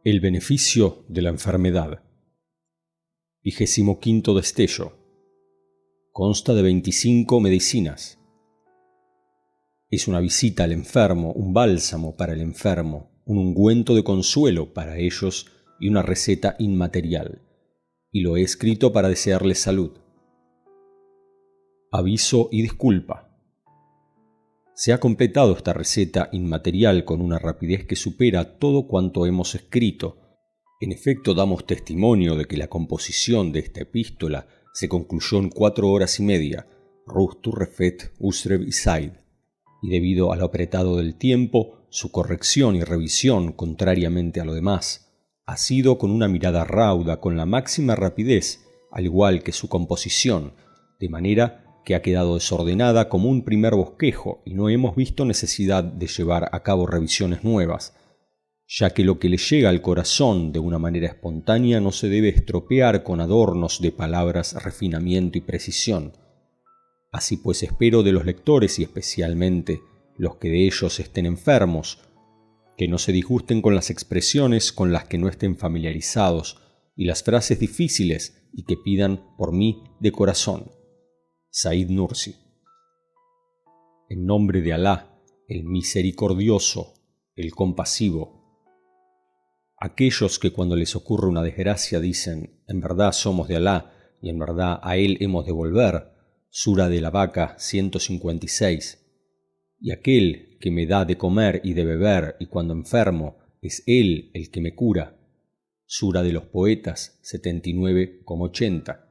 El beneficio de la enfermedad. 25º destello. Consta de 25 medicinas. Es una visita al enfermo, un bálsamo para el enfermo, un ungüento de consuelo para ellos y una receta inmaterial. Y lo he escrito para desearles salud. Aviso y disculpa. Se ha completado esta receta inmaterial con una rapidez que supera todo cuanto hemos escrito. En efecto, damos testimonio de que la composición de esta epístola se concluyó en 4 horas y media, Rustu Refet Usrev Isaid, y debido a lo apretado del tiempo, su corrección y revisión, contrariamente a lo demás, ha sido con una mirada rauda, con la máxima rapidez, al igual que su composición, de manera que ha quedado desordenada como un primer bosquejo y no hemos visto necesidad de llevar a cabo revisiones nuevas, ya que lo que le llega al corazón de una manera espontánea no se debe estropear con adornos de palabras, refinamiento y precisión. Así pues espero de los lectores y especialmente los que de ellos estén enfermos, que no se disgusten con las expresiones con las que no estén familiarizados y las frases difíciles y que pidan por mí de corazón. Said Nursi. En nombre de Alá, el misericordioso, el compasivo. Aquellos que cuando les ocurre una desgracia dicen, en verdad somos de Alá y en verdad a Él hemos de volver, Sura de la Vaca 156. Y aquel que me da de comer y de beber y cuando enfermo es Él el que me cura, Sura de los Poetas 79,80.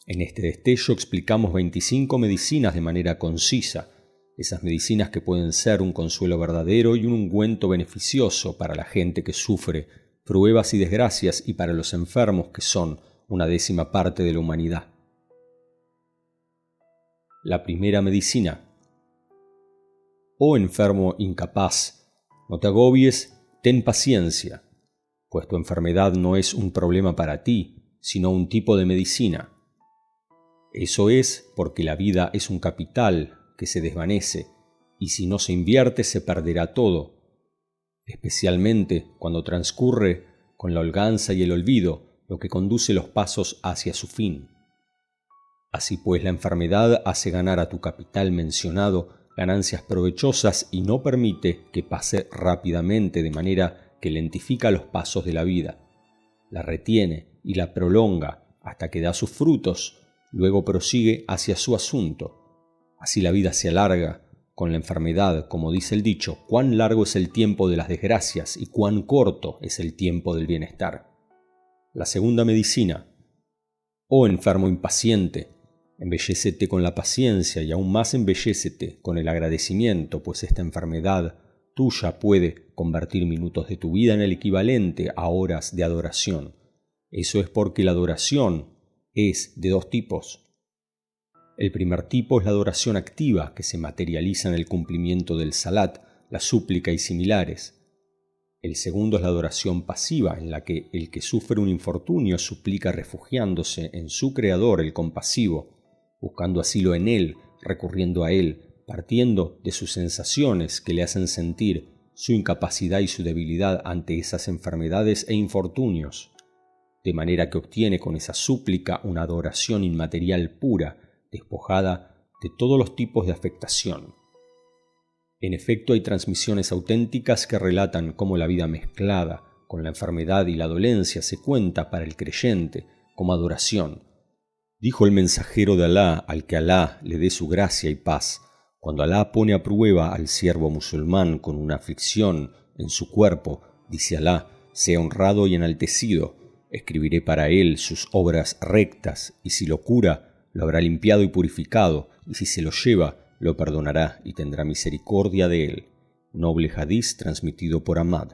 En este destello explicamos 25 medicinas de manera concisa, esas medicinas que pueden ser un consuelo verdadero y un ungüento beneficioso para la gente que sufre pruebas y desgracias y para los enfermos que son una 10ª parte de la humanidad. La primera medicina. Oh enfermo incapaz, no te agobies, ten paciencia, pues tu enfermedad no es un problema para ti, sino un tipo de medicina. Eso es porque la vida es un capital que se desvanece y si no se invierte se perderá todo, especialmente cuando transcurre con la holganza y el olvido, lo que conduce los pasos hacia su fin. Así pues, la enfermedad hace ganar a tu capital mencionado ganancias provechosas y no permite que pase rápidamente de manera que lentifica los pasos de la vida. La retiene y la prolonga hasta que da sus frutos. Luego prosigue hacia su asunto. Así la vida se alarga con la enfermedad, como dice el dicho, cuán largo es el tiempo de las desgracias y cuán corto es el tiempo del bienestar. La segunda medicina. Oh enfermo impaciente, embellécete con la paciencia y aún más embellécete con el agradecimiento, pues esta enfermedad tuya puede convertir minutos de tu vida en el equivalente a horas de adoración. Eso es porque la adoración es de 2 tipos. El primer tipo es la adoración activa, que se materializa en el cumplimiento del salat, la súplica y similares. El segundo es la adoración pasiva, en la que el que sufre un infortunio suplica refugiándose en su Creador, el compasivo, buscando asilo en Él, recurriendo a Él, partiendo de sus sensaciones que le hacen sentir su incapacidad y su debilidad ante esas enfermedades e infortunios. De manera que obtiene con esa súplica una adoración inmaterial pura, despojada de todos los tipos de afectación. En efecto, hay transmisiones auténticas que relatan cómo la vida mezclada con la enfermedad y la dolencia se cuenta para el creyente como adoración. Dijo el mensajero de Alá al que Alá le dé su gracia y paz, cuando Alá pone a prueba al siervo musulmán con una aflicción en su cuerpo, dice Alá, sea honrado y enaltecido. Escribiré para él sus obras rectas, y si lo cura, lo habrá limpiado y purificado, y si se lo lleva, lo perdonará y tendrá misericordia de él. Noble hadiz transmitido por Ahmad.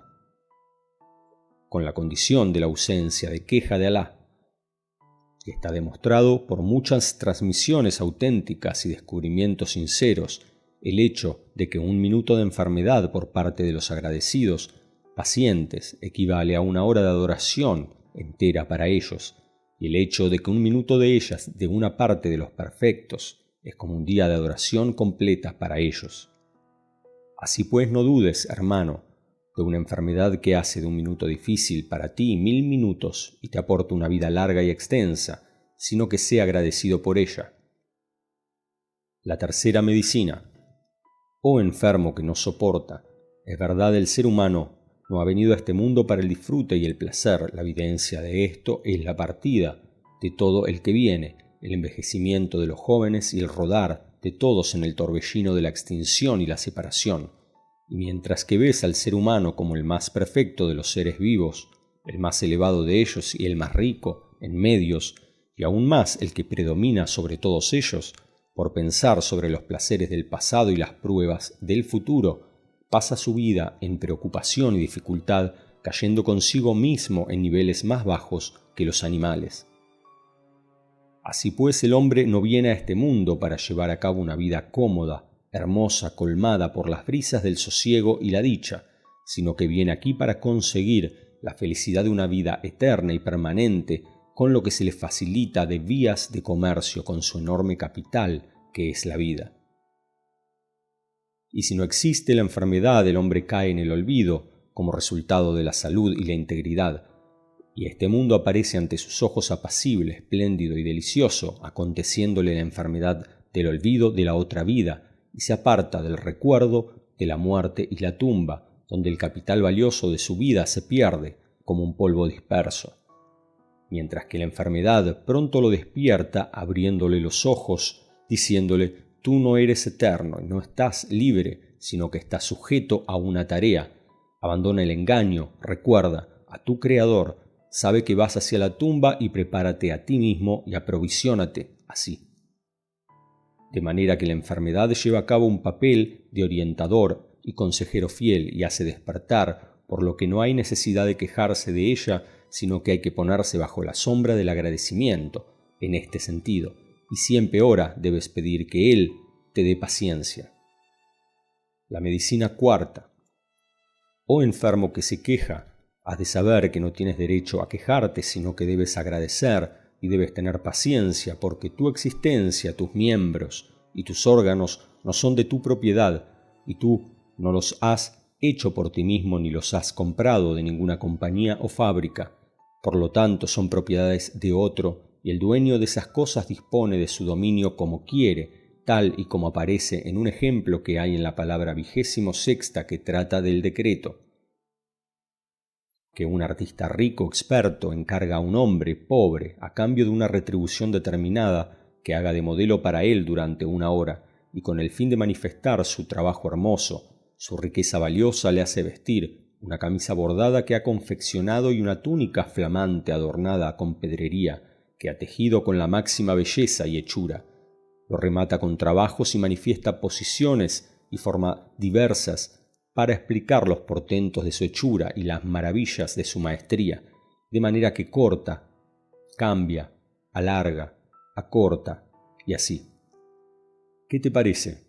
Con la condición de la ausencia de queja de Alá, que está demostrado por muchas transmisiones auténticas y descubrimientos sinceros, el hecho de que un minuto de enfermedad por parte de los agradecidos, pacientes, equivale a una hora de adoración entera para ellos, y el hecho de que un minuto de ellas de una parte de los perfectos es como un día de adoración completa para ellos. Así pues no dudes, hermano, de una enfermedad que hace de un minuto difícil para ti 1000 minutos y te aporta una vida larga y extensa, sino que sea agradecido por ella. La tercera medicina. Oh enfermo que no soporta, es verdad, el ser humano no ha venido a este mundo para el disfrute y el placer. La evidencia de esto es la partida de todo el que viene, el envejecimiento de los jóvenes y el rodar de todos en el torbellino de la extinción y la separación. Y mientras que ves al ser humano como el más perfecto de los seres vivos, el más elevado de ellos y el más rico en medios, y aún más el que predomina sobre todos ellos, por pensar sobre los placeres del pasado y las pruebas del futuro, pasa su vida en preocupación y dificultad, cayendo consigo mismo en niveles más bajos que los animales. Así pues, el hombre no viene a este mundo para llevar a cabo una vida cómoda, hermosa, colmada por las brisas del sosiego y la dicha, sino que viene aquí para conseguir la felicidad de una vida eterna y permanente, con lo que se le facilita de vías de comercio con su enorme capital, que es la vida. Y si no existe la enfermedad, el hombre cae en el olvido, como resultado de la salud y la integridad, y este mundo aparece ante sus ojos apacible, espléndido y delicioso, aconteciéndole la enfermedad del olvido de la otra vida, y se aparta del recuerdo de la muerte y la tumba, donde el capital valioso de su vida se pierde como un polvo disperso. Mientras que la enfermedad pronto lo despierta, abriéndole los ojos, diciéndole: tú no eres eterno y no estás libre, sino que estás sujeto a una tarea. Abandona el engaño, recuerda a tu Creador, sabe que vas hacia la tumba y prepárate a ti mismo y aprovisionate así. De manera que la enfermedad lleva a cabo un papel de orientador y consejero fiel y hace despertar, por lo que no hay necesidad de quejarse de ella, sino que hay que ponerse bajo la sombra del agradecimiento, en este sentido, y si empeora, debes pedir que Él te dé paciencia. La medicina cuarta. Oh enfermo que se queja, has de saber que no tienes derecho a quejarte, sino que debes agradecer y debes tener paciencia, porque tu existencia, tus miembros y tus órganos no son de tu propiedad, y tú no los has hecho por ti mismo ni los has comprado de ninguna compañía o fábrica. Por lo tanto, son propiedades de otro, y el dueño de esas cosas dispone de su dominio como quiere, tal y como aparece en un ejemplo que hay en la palabra 26ª que trata del decreto. Que un artista rico experto encarga a un hombre pobre a cambio de una retribución determinada que haga de modelo para él durante 1 hora, y con el fin de manifestar su trabajo hermoso, su riqueza valiosa, le hace vestir una camisa bordada que ha confeccionado y una túnica flamante adornada con pedrería que ha tejido con la máxima belleza y hechura. Lo remata con trabajos y manifiesta posiciones y formas diversas para explicar los portentos de su hechura y las maravillas de su maestría, de manera que corta, cambia, alarga, acorta y así. ¿Qué te parece?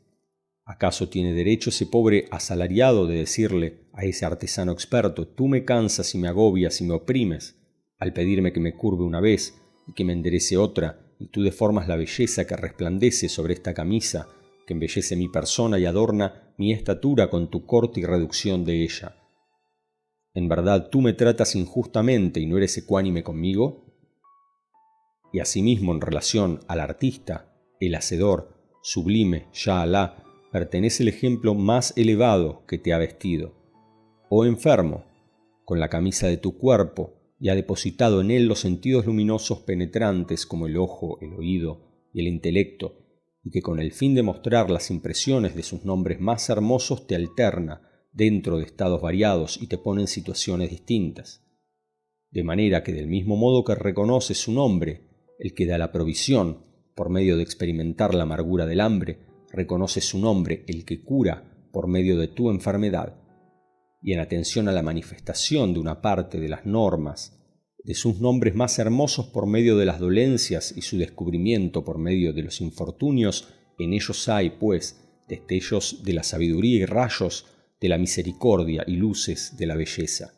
¿Acaso tiene derecho ese pobre asalariado de decirle a ese artesano experto: tú me cansas y me agobias y me oprimes, al pedirme que me curve una vez y que me enderece otra, y tú deformas la belleza que resplandece sobre esta camisa, que embellece mi persona y adorna mi estatura con tu corte y reducción de ella? ¿En verdad tú me tratas injustamente y no eres ecuánime conmigo? Y asimismo, en relación al artista, el hacedor, sublime, Ya Alá, pertenece el ejemplo más elevado que te ha vestido. Oh enfermo, con la camisa de tu cuerpo, y ha depositado en él los sentidos luminosos penetrantes como el ojo, el oído y el intelecto, y que con el fin de mostrar las impresiones de sus nombres más hermosos te alterna dentro de estados variados y te pone en situaciones distintas. De manera que del mismo modo que reconoces su nombre, el que da la provisión, por medio de experimentar la amargura del hambre, reconoces su nombre, el que cura, por medio de tu enfermedad. Y en atención a la manifestación de una parte de las normas, de sus nombres más hermosos por medio de las dolencias y su descubrimiento por medio de los infortunios, en ellos hay, pues, destellos de la sabiduría y rayos de la misericordia y luces de la belleza.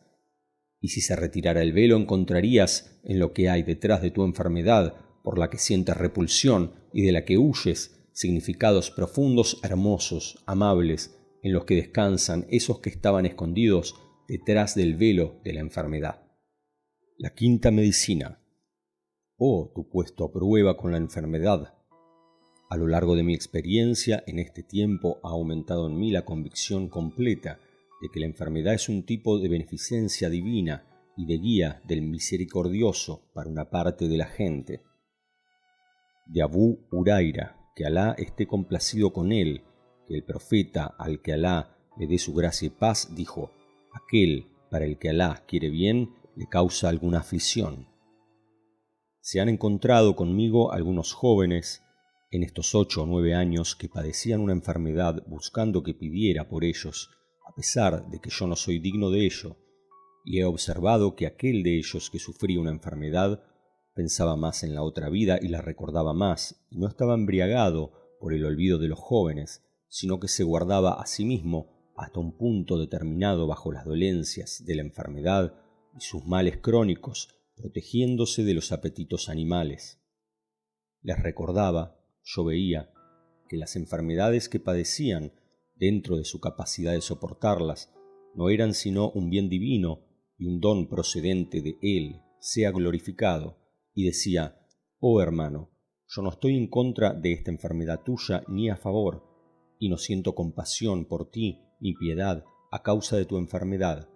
Y si se retirara el velo, encontrarías en lo que hay detrás de tu enfermedad, por la que sientes repulsión y de la que huyes, significados profundos, hermosos, amables, en los que descansan esos que estaban escondidos detrás del velo de la enfermedad. La quinta medicina. Oh, tu puesto a prueba con la enfermedad. A lo largo de mi experiencia en este tiempo ha aumentado en mí la convicción completa de que la enfermedad es un tipo de beneficencia divina y de guía del misericordioso para una parte de la gente. De Abú Huraira, que Alá esté complacido con él, que el profeta, al que Alá le dé su gracia y paz, dijo: aquel para el que Alá quiere bien le causa alguna aflicción. Se han encontrado conmigo algunos jóvenes en estos 8 o 9 años que padecían una enfermedad buscando que pidiera por ellos, a pesar de que yo no soy digno de ello, y he observado que aquel de ellos que sufría una enfermedad pensaba más en la otra vida y la recordaba más, y no estaba embriagado por el olvido de los jóvenes, sino que se guardaba a sí mismo hasta un punto determinado bajo las dolencias de la enfermedad y sus males crónicos, protegiéndose de los apetitos animales. Les recordaba, yo veía, que las enfermedades que padecían, dentro de su capacidad de soportarlas, no eran sino un bien divino y un don procedente de Él, sea glorificado, y decía: oh hermano, yo no estoy en contra de esta enfermedad tuya ni a favor, y no siento compasión por ti ni piedad a causa de tu enfermedad,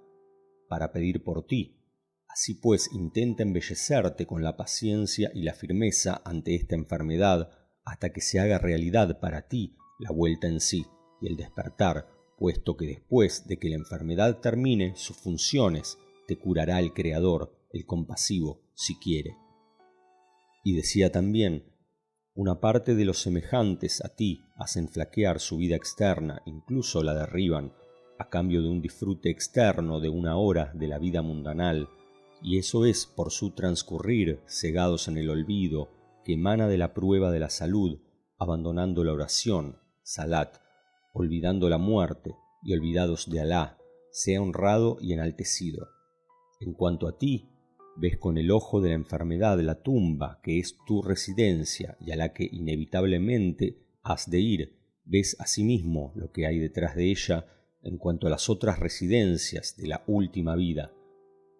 para pedir por ti. Así pues, intenta embellecerte con la paciencia y la firmeza ante esta enfermedad hasta que se haga realidad para ti la vuelta en sí y el despertar, puesto que después de que la enfermedad termine sus funciones, te curará el Creador, el compasivo, si quiere. Y decía también: una parte de los semejantes a ti hacen flaquear su vida externa, incluso la derriban, a cambio de un disfrute externo de una hora de la vida mundanal, y eso es por su transcurrir cegados en el olvido que emana de la prueba de la salud, abandonando la oración, salat, olvidando la muerte y olvidados de Alá, sea honrado y enaltecido. En cuanto a ti, ves con el ojo de la enfermedad la tumba que es tu residencia y a la que inevitablemente has de ir, ves asimismo lo que hay detrás de ella en cuanto a las otras residencias de la última vida,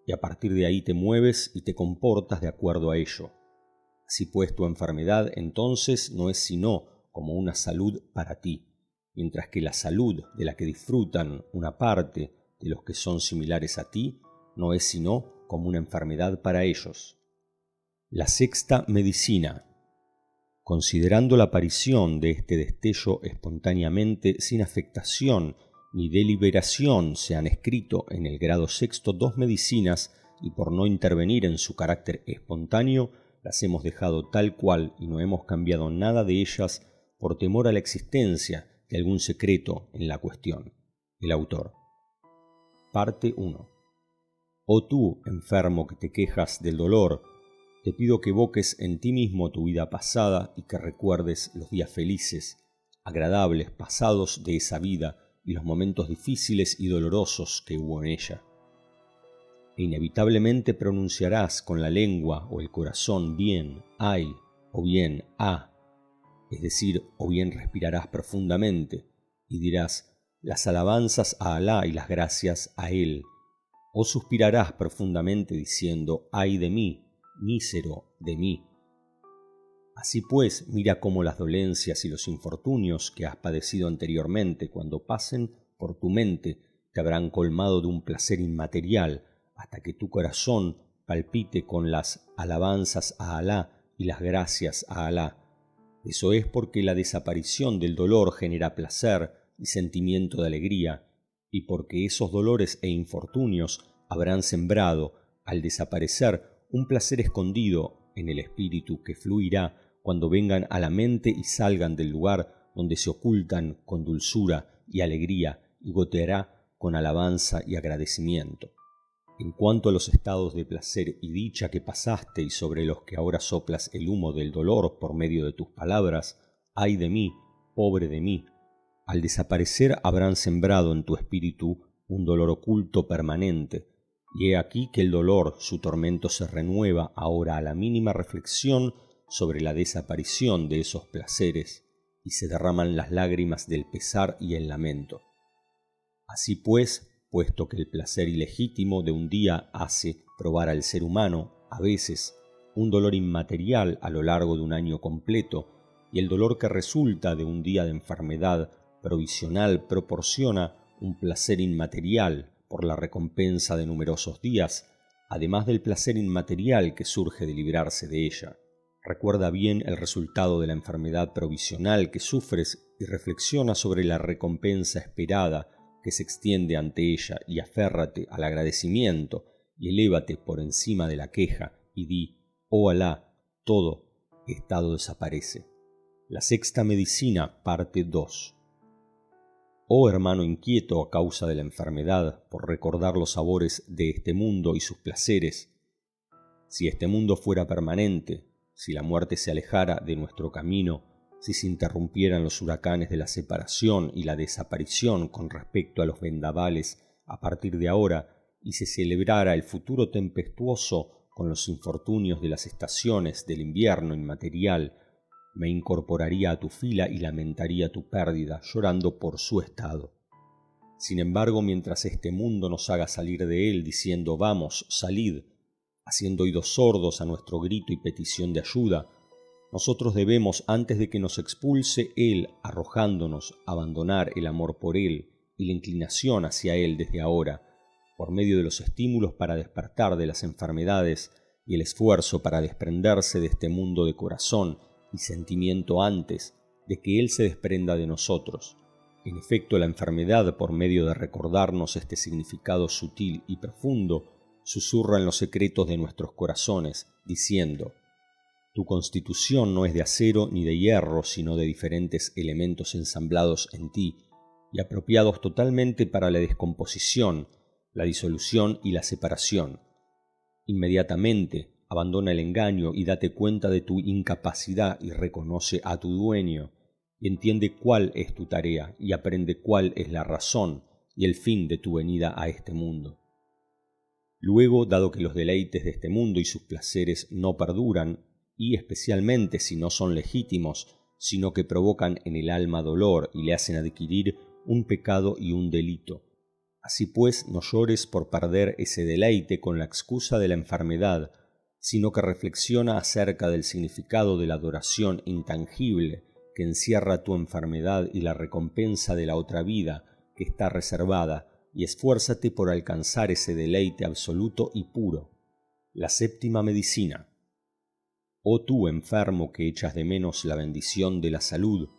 y a partir de ahí te mueves y te comportas de acuerdo a ello. Así pues, tu enfermedad entonces no es sino como una salud para ti, mientras que la salud de la que disfrutan una parte de los que son similares a ti no es sino como una enfermedad para ellos. La sexta medicina. Considerando la aparición de este destello espontáneamente sin afectación ni deliberación, se han escrito en el grado sexto 2 medicinas y por no intervenir en su carácter espontáneo las hemos dejado tal cual y no hemos cambiado nada de ellas por temor a la existencia de algún secreto en la cuestión. El autor. Parte 1. Oh tú, enfermo que te quejas del dolor, te pido que evoques en ti mismo tu vida pasada y que recuerdes los días felices, agradables, pasados de esa vida y los momentos difíciles y dolorosos que hubo en ella. E inevitablemente pronunciarás con la lengua o el corazón bien ay o bien ah, es decir, o bien respirarás profundamente y dirás las alabanzas a Alá y las gracias a Él, o suspirarás profundamente diciendo ay de mí, mísero de mí. Así pues, mira cómo las dolencias y los infortunios que has padecido anteriormente, cuando pasen por tu mente, te habrán colmado de un placer inmaterial, hasta que tu corazón palpite con las alabanzas a Alá y las gracias a Alá. Eso es porque la desaparición del dolor genera placer y sentimiento de alegría, y porque esos dolores e infortunios habrán sembrado, al desaparecer, un placer escondido en el espíritu que fluirá cuando vengan a la mente y salgan del lugar donde se ocultan con dulzura y alegría y goteará con alabanza y agradecimiento. En cuanto a los estados de placer y dicha que pasaste y sobre los que ahora soplas el humo del dolor por medio de tus palabras, ay de mí, pobre de mí, al desaparecer habrán sembrado en tu espíritu un dolor oculto permanente, y he aquí que el dolor, su tormento se renueva ahora a la mínima reflexión sobre la desaparición de esos placeres, y se derraman las lágrimas del pesar y el lamento. Así pues, puesto que el placer ilegítimo de un día hace probar al ser humano, a veces, un dolor inmaterial a lo largo de un año completo, y el dolor que resulta de un día de enfermedad provisional proporciona un placer inmaterial por la recompensa de numerosos días, además del placer inmaterial que surge de librarse de ella. Recuerda bien el resultado de la enfermedad provisional que sufres y reflexiona sobre la recompensa esperada que se extiende ante ella y aférrate al agradecimiento y elévate por encima de la queja y di, oh Alá, todo estado desaparece. La sexta medicina, parte 2. Oh hermano inquieto a causa de la enfermedad por recordar los sabores de este mundo y sus placeres, si este mundo fuera permanente, si la muerte se alejara de nuestro camino, si se interrumpieran los huracanes de la separación y la desaparición con respecto a los vendavales a partir de ahora, y se celebrara el futuro tempestuoso con los infortunios de las estaciones del invierno inmaterial, me incorporaría a tu fila y lamentaría tu pérdida, llorando por su estado. Sin embargo, mientras este mundo nos haga salir de él diciendo «vamos, salid», haciendo oídos sordos a nuestro grito y petición de ayuda, nosotros debemos, antes de que nos expulse él, arrojándonos, abandonar el amor por él y la inclinación hacia él desde ahora, por medio de los estímulos para despertar de las enfermedades y el esfuerzo para desprenderse de este mundo de corazón y sentimiento antes de que él se desprenda de nosotros. En efecto, la enfermedad, por medio de recordarnos este significado sutil y profundo, susurra en los secretos de nuestros corazones, diciendo: tu constitución no es de acero ni de hierro, sino de diferentes elementos ensamblados en ti y apropiados totalmente para la descomposición, la disolución y la separación. Inmediatamente abandona el engaño y date cuenta de tu incapacidad y reconoce a tu dueño, y entiende cuál es tu tarea y aprende cuál es la razón y el fin de tu venida a este mundo. Luego, dado que los deleites de este mundo y sus placeres no perduran, y especialmente si no son legítimos, sino que provocan en el alma dolor y le hacen adquirir un pecado y un delito. Así pues, no llores por perder ese deleite con la excusa de la enfermedad, sino que reflexiona acerca del significado de la adoración intangible que encierra tu enfermedad y la recompensa de la otra vida que está reservada, y esfuérzate por alcanzar ese deleite absoluto y puro. La séptima medicina. Oh tú, enfermo, que echas de menos la bendición de la salud,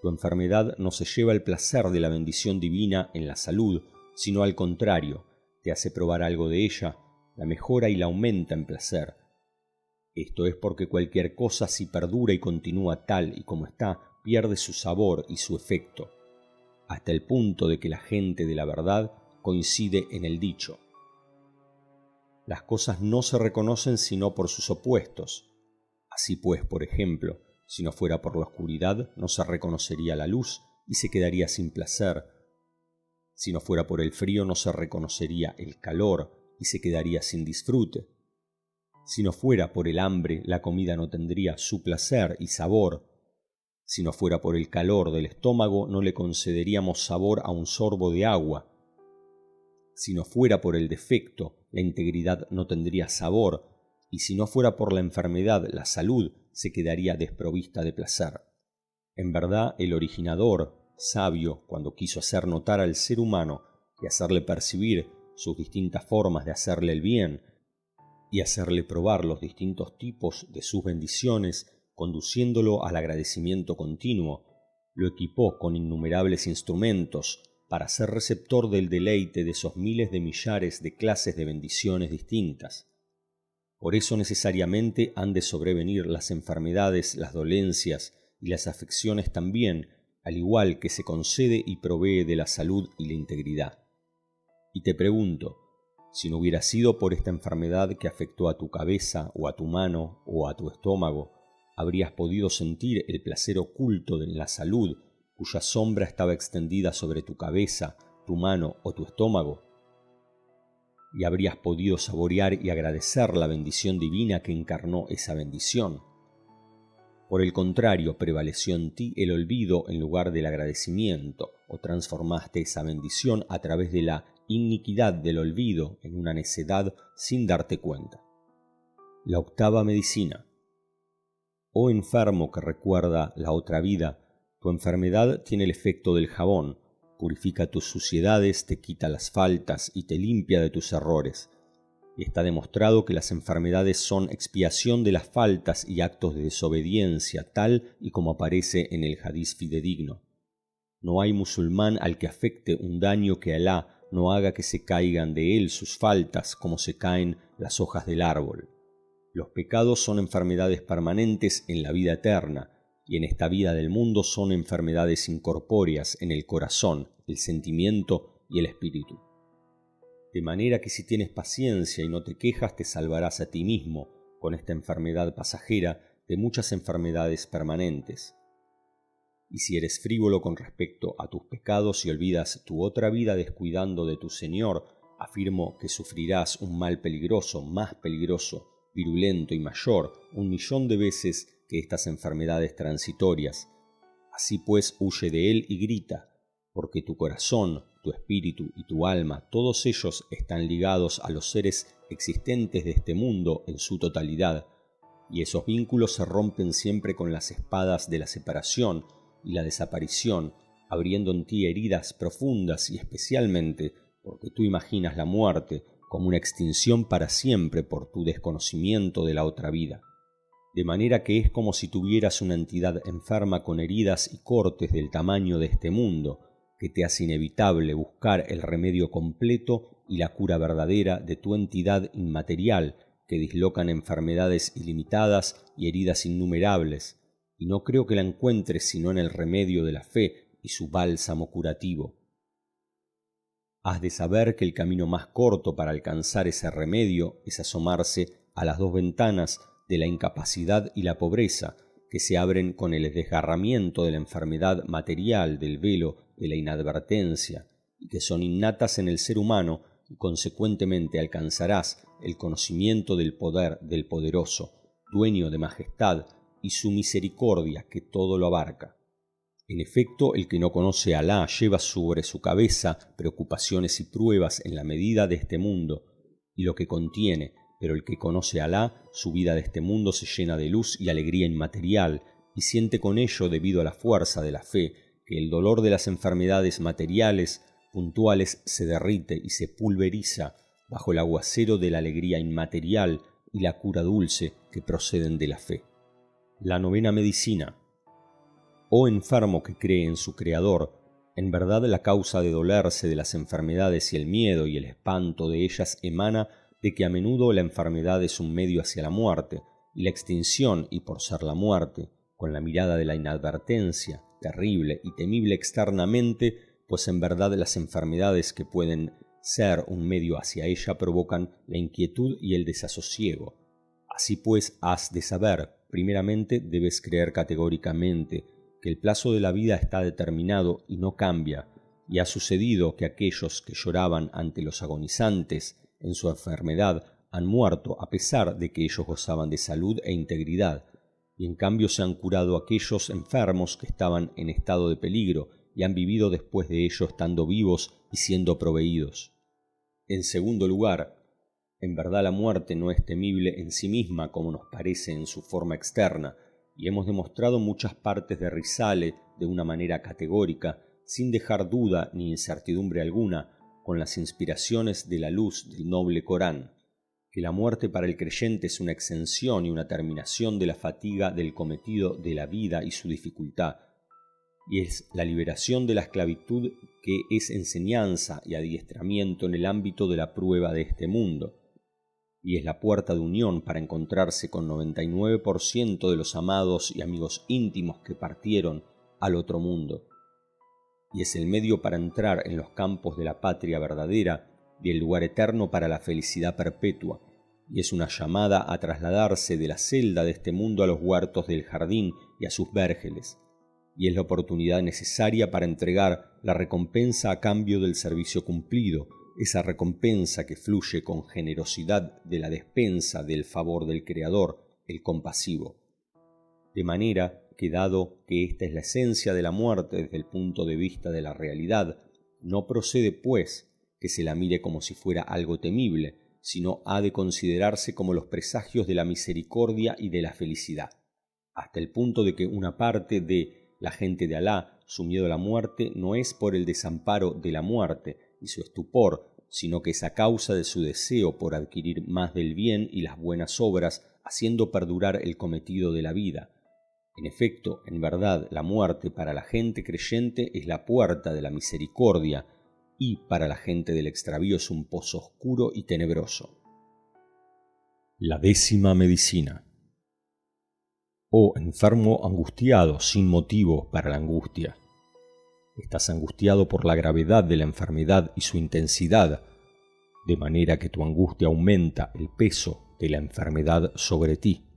tu enfermedad no se lleva el placer de la bendición divina en la salud, sino al contrario, te hace probar algo de ella, la mejora y la aumenta en placer. Esto es porque cualquier cosa, si perdura y continúa tal y como está, pierde su sabor y su efecto, hasta el punto de que la gente de la verdad coincide en el dicho: las cosas no se reconocen sino por sus opuestos. Así pues, por ejemplo, si no fuera por la oscuridad, no se reconocería la luz y se quedaría sin placer. Si no fuera por el frío, no se reconocería el calor y se quedaría sin disfrute. Si no fuera por el hambre, la comida no tendría su placer y sabor. Si no fuera por el calor del estómago, no le concederíamos sabor a un sorbo de agua. Si no fuera por el defecto, la integridad no tendría sabor, y si no fuera por la enfermedad, la salud se quedaría desprovista de placer. En verdad, el originador, sabio, cuando quiso hacer notar al ser humano y hacerle percibir sus distintas formas de hacerle el bien, y hacerle probar los distintos tipos de sus bendiciones, conduciéndolo al agradecimiento continuo, lo equipó con innumerables instrumentos para ser receptor del deleite de esos miles de millares de clases de bendiciones distintas. Por eso necesariamente han de sobrevenir las enfermedades, las dolencias y las afecciones también, al igual que se concede y provee de la salud y la integridad. Y te pregunto, si no hubiera sido por esta enfermedad que afectó a tu cabeza o a tu mano o a tu estómago, ¿habrías podido sentir el placer oculto de la salud cuya sombra estaba extendida sobre tu cabeza, tu mano o tu estómago? ¿Y habrías podido saborear y agradecer la bendición divina que encarnó esa bendición? Por el contrario, prevaleció en ti el olvido en lugar del agradecimiento, o transformaste esa bendición a través de la iniquidad del olvido en una necedad sin darte cuenta. La octava medicina. Oh enfermo que recuerda la otra vida, tu enfermedad tiene el efecto del jabón, purifica tus suciedades, te quita las faltas y te limpia de tus errores. Y está demostrado que las enfermedades son expiación de las faltas y actos de desobediencia, tal y como aparece en el hadiz fidedigno. No hay musulmán al que afecte un daño que Alá no haga que se caigan de él sus faltas como se caen las hojas del árbol. Los pecados son enfermedades permanentes en la vida eterna, y en esta vida del mundo son enfermedades incorpóreas en el corazón, el sentimiento y el espíritu. De manera que si tienes paciencia y no te quejas, te salvarás a ti mismo, con esta enfermedad pasajera, de muchas enfermedades permanentes. Y si eres frívolo con respecto a tus pecados y olvidas tu otra vida descuidando de tu Señor, afirmo que sufrirás un mal peligroso, más peligroso, virulento y mayor, 1.000.000 de veces que estas enfermedades transitorias. Así pues, huye de él y grita, porque tu corazón, tu espíritu y tu alma, todos ellos están ligados a los seres existentes de este mundo en su totalidad, y esos vínculos se rompen siempre con las espadas de la separación y la desaparición, abriendo en ti heridas profundas y especialmente porque tú imaginas la muerte como una extinción para siempre por tu desconocimiento de la otra vida. De manera que es como si tuvieras una entidad enferma con heridas y cortes del tamaño de este mundo, que te hace inevitable buscar el remedio completo y la cura verdadera de tu entidad inmaterial, que dislocan enfermedades ilimitadas y heridas innumerables, y no creo que la encuentres sino en el remedio de la fe y su bálsamo curativo. Has de saber que el camino más corto para alcanzar ese remedio es asomarse a las dos ventanas de la incapacidad y la pobreza, que se abren con el desgarramiento de la enfermedad material, del velo de la inadvertencia, y que son innatas en el ser humano, y consecuentemente alcanzarás el conocimiento del poder del poderoso, dueño de majestad, y su misericordia que todo lo abarca. En efecto, el que no conoce a Alá lleva sobre su cabeza preocupaciones y pruebas en la medida de este mundo y lo que contiene, pero el que conoce a Alá, su vida de este mundo se llena de luz y alegría inmaterial, y siente con ello, debido a la fuerza de la fe, que el dolor de las enfermedades materiales puntuales se derrite y se pulveriza bajo el aguacero de la alegría inmaterial y la cura dulce que proceden de la fe. La novena medicina. Oh enfermo que cree en su Creador, en verdad la causa de dolerse de las enfermedades y el miedo y el espanto de ellas emana de que a menudo la enfermedad es un medio hacia la muerte, y la extinción, y por ser la muerte, con la mirada de la inadvertencia, terrible y temible externamente, pues en verdad las enfermedades que pueden ser un medio hacia ella provocan la inquietud y el desasosiego. Así pues, has de saber, primeramente debes creer categóricamente, que el plazo de la vida está determinado y no cambia, y ha sucedido que aquellos que lloraban ante los agonizantes en su enfermedad han muerto a pesar de que ellos gozaban de salud e integridad, y en cambio se han curado aquellos enfermos que estaban en estado de peligro y han vivido después de ello estando vivos y siendo proveídos. En segundo lugar, en verdad la muerte no es temible en sí misma como nos parece en su forma externa, y hemos demostrado muchas partes de Risale de una manera categórica, sin dejar duda ni incertidumbre alguna, con las inspiraciones de la luz del noble Corán, que la muerte para el creyente es una exención y una terminación de la fatiga del cometido de la vida y su dificultad, y es la liberación de la esclavitud que es enseñanza y adiestramiento en el ámbito de la prueba de este mundo, y es la puerta de unión para encontrarse con 99% de los amados y amigos íntimos que partieron al otro mundo, y es el medio para entrar en los campos de la patria verdadera y el lugar eterno para la felicidad perpetua, y es una llamada a trasladarse de la celda de este mundo a los huertos del jardín y a sus vérgeles, y es la oportunidad necesaria para entregar la recompensa a cambio del servicio cumplido, esa recompensa que fluye con generosidad de la despensa del favor del Creador, el compasivo. De manera que, dado que esta es la esencia de la muerte desde el punto de vista de la realidad, no procede, pues, que se la mire como si fuera algo temible, sino ha de considerarse como los presagios de la misericordia y de la felicidad, hasta el punto de que una parte de la gente de Alá, su miedo a la muerte no es por el desamparo de la muerte y su estupor, sino que es a causa de su deseo por adquirir más del bien y las buenas obras, haciendo perdurar el cometido de la vida. En efecto, en verdad, la muerte para la gente creyente es la puerta de la misericordia, y para la gente del extravío es un pozo oscuro y tenebroso. La 10ª medicina. Oh enfermo angustiado sin motivo para la angustia. Estás angustiado por la gravedad de la enfermedad y su intensidad, de manera que tu angustia aumenta el peso de la enfermedad sobre ti.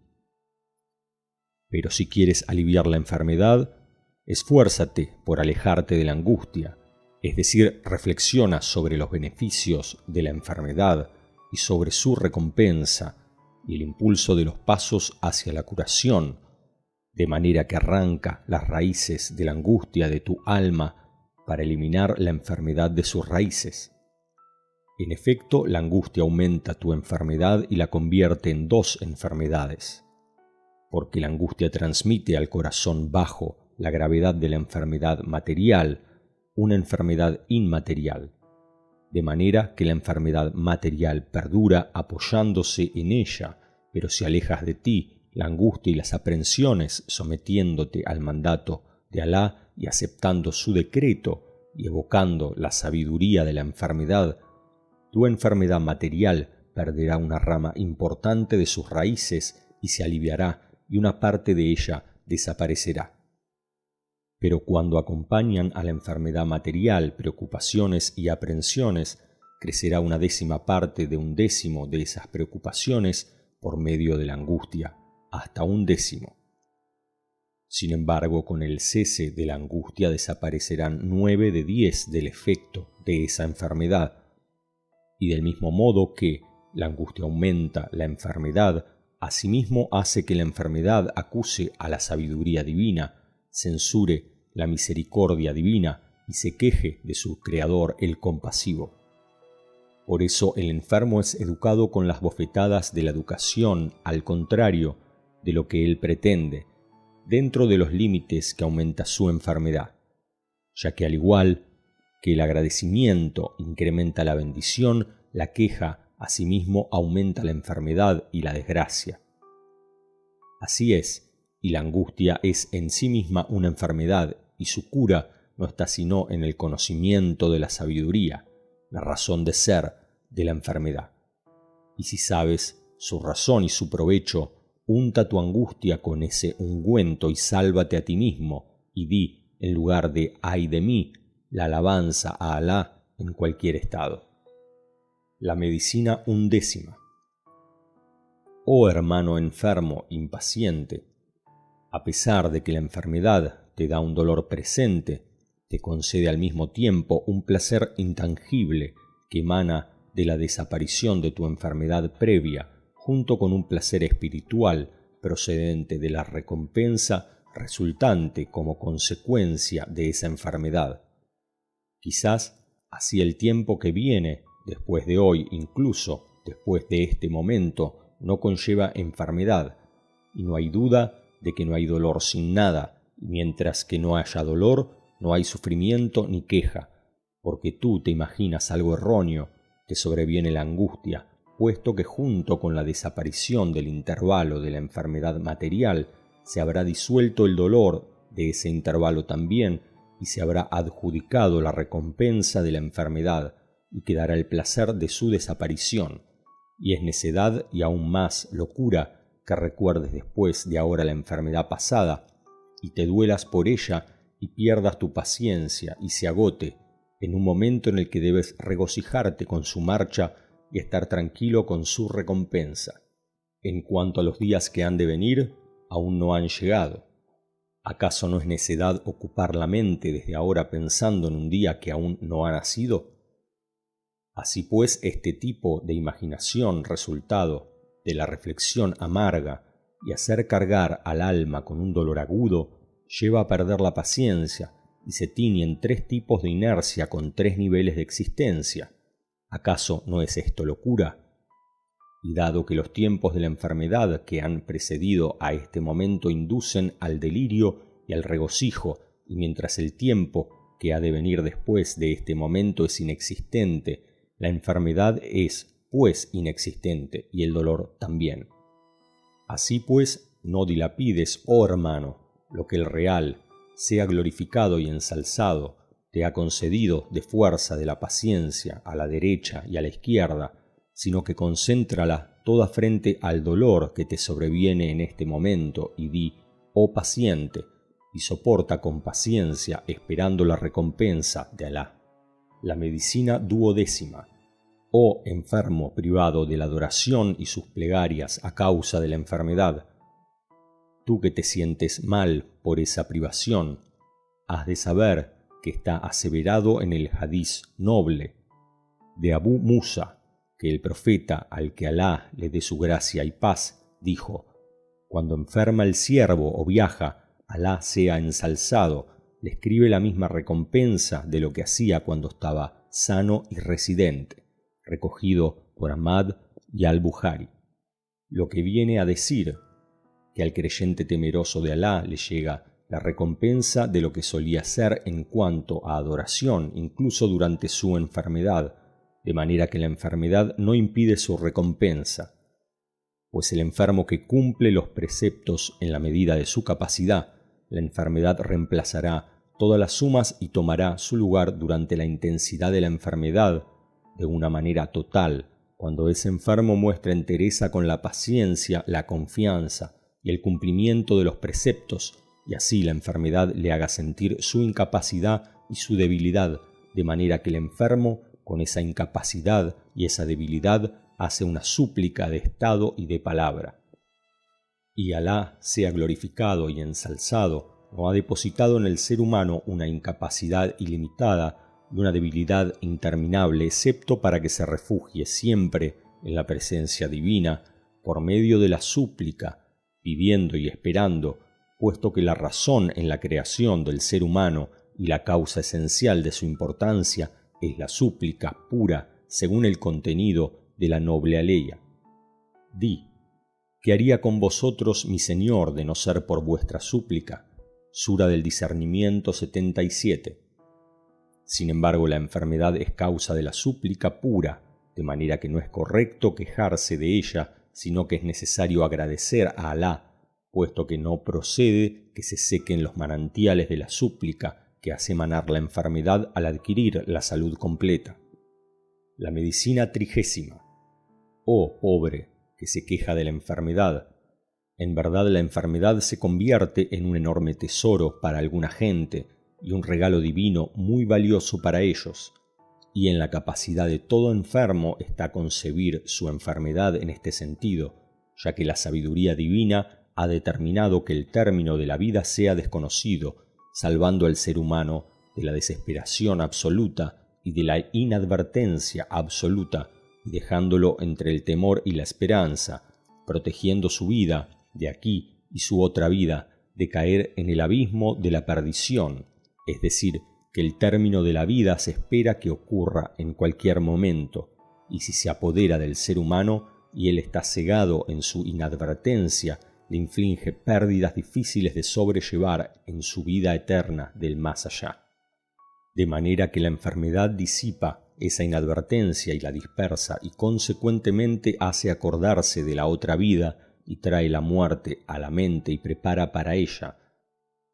Pero si quieres aliviar la enfermedad, esfuérzate por alejarte de la angustia, es decir, reflexiona sobre los beneficios de la enfermedad y sobre su recompensa y el impulso de los pasos hacia la curación, de manera que arranca las raíces de la angustia de tu alma para eliminar la enfermedad de sus raíces. En efecto, la angustia aumenta tu enfermedad y la convierte en 2 enfermedades, porque la angustia transmite al corazón bajo la gravedad de la enfermedad material, una enfermedad inmaterial, de manera que la enfermedad material perdura apoyándose en ella, pero si alejas de ti la angustia y las aprensiones, sometiéndote al mandato de Alá y aceptando su decreto y evocando la sabiduría de la enfermedad, tu enfermedad material perderá una rama importante de sus raíces y se aliviará, y una parte de ella desaparecerá. Pero cuando acompañan a la enfermedad material preocupaciones y aprensiones, crecerá una 10ª parte de un 10º de esas preocupaciones por medio de la angustia, hasta un 10º. Sin embargo, con el cese de la angustia desaparecerán 9 de 10 del efecto de esa enfermedad, y del mismo modo que la angustia aumenta la enfermedad, asimismo hace que la enfermedad acuse a la sabiduría divina, censure la misericordia divina y se queje de su Creador, el compasivo. Por eso el enfermo es educado con las bofetadas de la educación, al contrario de lo que él pretende, dentro de los límites que aumenta su enfermedad, ya que al igual que el agradecimiento incrementa la bendición, la queja asimismo aumenta la enfermedad y la desgracia. Así es, y la angustia es en sí misma una enfermedad, y su cura no está sino en el conocimiento de la sabiduría, la razón de ser de la enfermedad. Y si sabes su razón y su provecho, unta tu angustia con ese ungüento y sálvate a ti mismo, y di, en lugar de «ay de mí», la alabanza a Alá en cualquier estado. La medicina 11. Oh hermano enfermo, impaciente, a pesar de que la enfermedad te da un dolor presente, te concede al mismo tiempo un placer intangible que emana de la desaparición de tu enfermedad previa, junto con un placer espiritual procedente de la recompensa resultante como consecuencia de esa enfermedad. Quizás así el tiempo que viene, después de hoy, incluso después de este momento, no conlleva enfermedad, y no hay duda de que no hay dolor sin nada, y mientras que no haya dolor, no hay sufrimiento ni queja, porque tú te imaginas algo erróneo, te sobreviene la angustia, puesto que junto con la desaparición del intervalo de la enfermedad material, se habrá disuelto el dolor de ese intervalo también, y se habrá adjudicado la recompensa de la enfermedad, y quedará el placer de su desaparición. Y es necedad y aún más locura que recuerdes después de ahora la enfermedad pasada, y te duelas por ella y pierdas tu paciencia y se agote, en un momento en el que debes regocijarte con su marcha y estar tranquilo con su recompensa. En cuanto a los días que han de venir, aún no han llegado. ¿Acaso no es necedad ocupar la mente desde ahora pensando en un día que aún no ha nacido? Así pues, este tipo de imaginación resultado de la reflexión amarga y hacer cargar al alma con un dolor agudo lleva a perder la paciencia y se tiñen 3 tipos de inercia con 3 niveles de existencia, ¿Acaso no es esto locura? Y dado que los tiempos de la enfermedad que han precedido a este momento inducen al delirio y al regocijo, y mientras el tiempo que ha de venir después de este momento es inexistente, la enfermedad es, pues, inexistente, y el dolor también. Así pues, no dilapides, oh hermano, lo que el real, sea glorificado y ensalzado, te ha concedido de fuerza de la paciencia a la derecha y a la izquierda, sino que concéntrala toda frente al dolor que te sobreviene en este momento y di, oh paciente, y soporta con paciencia esperando la recompensa de Alá. La medicina duodécima. Oh enfermo privado de la adoración y sus plegarias a causa de la enfermedad, tú que te sientes mal por esa privación, has de saber que está aseverado en el hadiz noble de Abu Musa, que el profeta, al que Alá le dé su gracia y paz, dijo: cuando enferma el siervo o viaja, Alá sea ensalzado, le escribe la misma recompensa de lo que hacía cuando estaba sano y residente, recogido por Ahmad y al-Bukhari. Lo que viene a decir que al creyente temeroso de Alá le llega la recompensa de lo que solía ser en cuanto a adoración, incluso durante su enfermedad, de manera que la enfermedad no impide su recompensa, pues el enfermo que cumple los preceptos en la medida de su capacidad, la enfermedad reemplazará todas las sumas y tomará su lugar durante la intensidad de la enfermedad de una manera total, cuando ese enfermo muestra entereza con la paciencia, la confianza y el cumplimiento de los preceptos, y así la enfermedad le haga sentir su incapacidad y su debilidad, de manera que el enfermo, con esa incapacidad y esa debilidad, hace una súplica de estado y de palabra. Y Alá sea glorificado y ensalzado, no ha depositado en el ser humano una incapacidad ilimitada y una debilidad interminable, excepto para que se refugie siempre en la presencia divina, por medio de la súplica, pidiendo y esperando, puesto que la razón en la creación del ser humano y la causa esencial de su importancia es la súplica pura según el contenido de la noble aleya. Di, ¿qué haría con vosotros mi Señor de no ser por vuestra súplica? Sura del Discernimiento 77. Sin embargo, la enfermedad es causa de la súplica pura, de manera que no es correcto quejarse de ella, sino que es necesario agradecer a Alá, puesto que no procede que se sequen los manantiales de la súplica que hace manar la enfermedad al adquirir la salud completa. La medicina 30. Oh pobre que se queja de la enfermedad. En verdad la enfermedad se convierte en un enorme tesoro para alguna gente y un regalo divino muy valioso para ellos, y en la capacidad de todo enfermo está concebir su enfermedad en este sentido, ya que la sabiduría divina ha determinado que el término de la vida sea desconocido, salvando al ser humano de la desesperación absoluta y de la inadvertencia absoluta, y dejándolo entre el temor y la esperanza, protegiendo su vida de aquí y su otra vida de caer en el abismo de la perdición, es decir, que el término de la vida se espera que ocurra en cualquier momento, y si se apodera del ser humano y él está cegado en su inadvertencia, le inflige pérdidas difíciles de sobrellevar en su vida eterna del más allá. De manera que la enfermedad disipa esa inadvertencia y la dispersa y consecuentemente hace acordarse de la otra vida y trae la muerte a la mente y prepara para ella.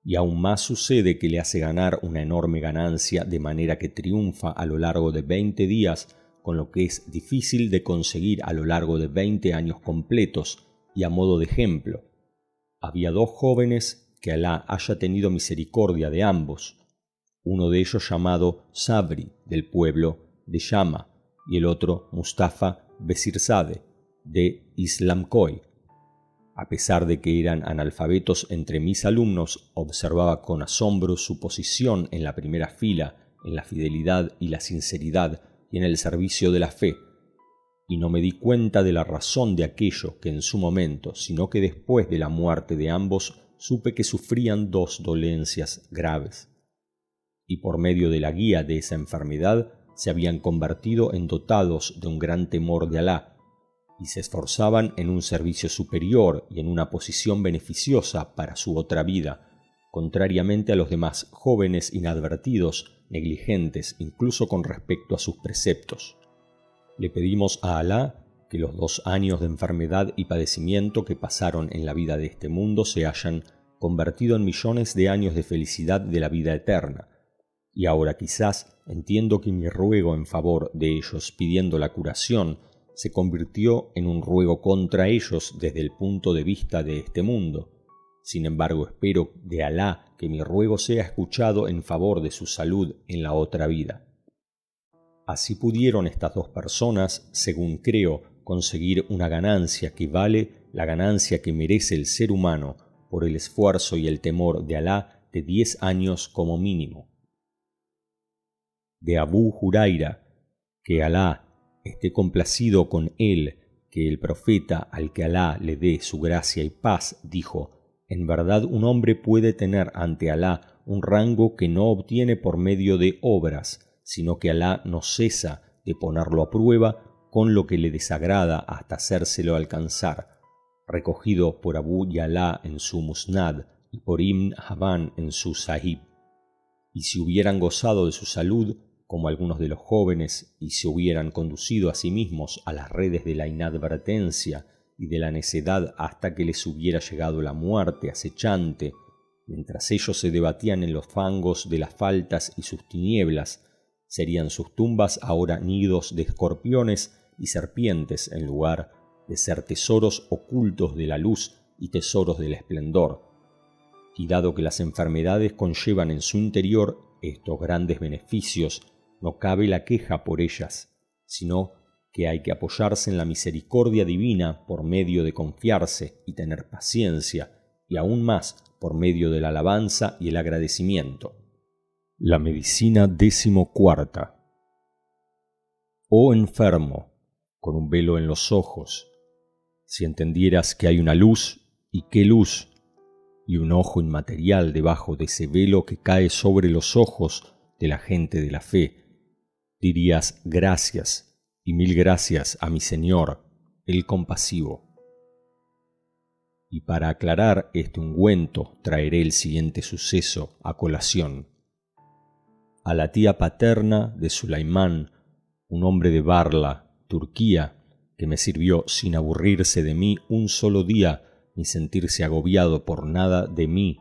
Y aún más sucede que le hace ganar una enorme ganancia de manera que triunfa a lo largo de 20 días, con lo que es difícil de conseguir a lo largo de 20 años completos. Y a modo de ejemplo, había 2 jóvenes que Alá haya tenido misericordia de ambos, uno de ellos llamado Sabri, del pueblo de Yama, y el otro Mustafa Besirzade, de Islamcoy. A pesar de que eran analfabetos entre mis alumnos, observaba con asombro su posición en la primera fila, en la fidelidad y la sinceridad y en el servicio de la fe, y no me di cuenta de la razón de aquello que en su momento, sino que después de la muerte de ambos, supe que sufrían 2 dolencias graves. Y por medio de la guía de esa enfermedad, se habían convertido en dotados de un gran temor de Alá y se esforzaban en un servicio superior y en una posición beneficiosa para su otra vida, contrariamente a los demás jóvenes inadvertidos, negligentes incluso con respecto a sus preceptos. Le pedimos a Alá que los 2 años de enfermedad y padecimiento que pasaron en la vida de este mundo se hayan convertido en millones de años de felicidad de la vida eterna. Y ahora quizás entiendo que mi ruego en favor de ellos pidiendo la curación se convirtió en un ruego contra ellos desde el punto de vista de este mundo. Sin embargo, espero de Alá que mi ruego sea escuchado en favor de su salud en la otra vida. Así pudieron estas 2 personas, según creo, conseguir una ganancia que vale la ganancia que merece el ser humano por el esfuerzo y el temor de Alá de 10 años como mínimo. De Abu Huraira, que Alá esté complacido con él, que el profeta, al que Alá le dé su gracia y paz, dijo: en verdad un hombre puede tener ante Alá un rango que no obtiene por medio de obras, sino que Alá no cesa de ponerlo a prueba con lo que le desagrada hasta hacérselo alcanzar, recogido por Abu Ya'la en su Musnad y por Ibn Habban en su Sahih. Y si hubieran gozado de su salud, como algunos de los jóvenes, y se hubieran conducido a sí mismos a las redes de la inadvertencia y de la necedad hasta que les hubiera llegado la muerte acechante, mientras ellos se debatían en los fangos de las faltas y sus tinieblas, serían sus tumbas ahora nidos de escorpiones y serpientes en lugar de ser tesoros ocultos de la luz y tesoros del esplendor. Y dado que las enfermedades conllevan en su interior estos grandes beneficios, no cabe la queja por ellas, sino que hay que apoyarse en la misericordia divina por medio de confiarse y tener paciencia, y aún más por medio de la alabanza y el agradecimiento. La medicina 14. Oh enfermo, con un velo en los ojos, si entendieras que hay una luz, y qué luz, y un ojo inmaterial debajo de ese velo que cae sobre los ojos de la gente de la fe, dirías gracias y 1000 gracias a mi Señor, el compasivo. Y para aclarar este ungüento traeré el siguiente suceso a colación. A la tía paterna de Sulaimán, un hombre de Barla, Turquía, que me sirvió sin aburrirse de mí un solo día ni sentirse agobiado por nada de mí,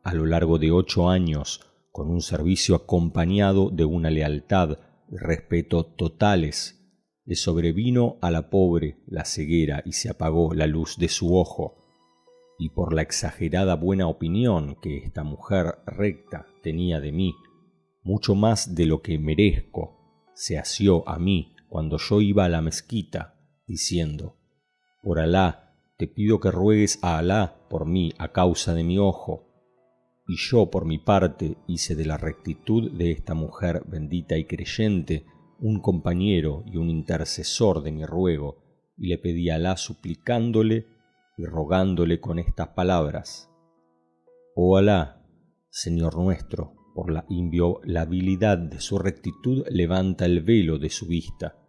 a lo largo de 8 años, con un servicio acompañado de una lealtad y respeto totales, le sobrevino a la pobre la ceguera y se apagó la luz de su ojo, y por la exagerada buena opinión que esta mujer recta tenía de mí, mucho más de lo que merezco, se asió a mí cuando yo iba a la mezquita, diciendo: por Alá, te pido que ruegues a Alá por mí a causa de mi ojo. Y yo por mi parte hice de la rectitud de esta mujer bendita y creyente un compañero y un intercesor de mi ruego, y le pedí a Alá suplicándole y rogándole con estas palabras: oh Alá, Señor nuestro, por la inviolabilidad de su rectitud levanta el velo de su vista.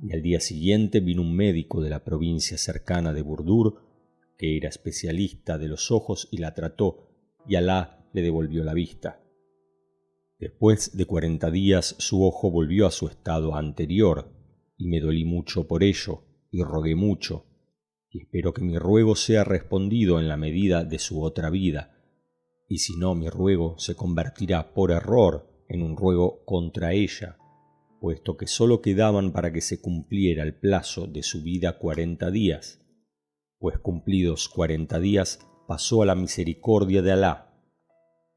Y al día siguiente vino un médico de la provincia cercana de Burdur, que era especialista de los ojos, y la trató, y Alá le devolvió la vista. Después de 40 días su ojo volvió a su estado anterior, y me dolí mucho por ello, y rogué mucho, y espero que mi ruego sea respondido en la medida de su otra vida, y si no, mi ruego se convertirá por error en un ruego contra ella, puesto que sólo quedaban para que se cumpliera el plazo de su vida 40 días, pues cumplidos 40 días pasó a la misericordia de Alá.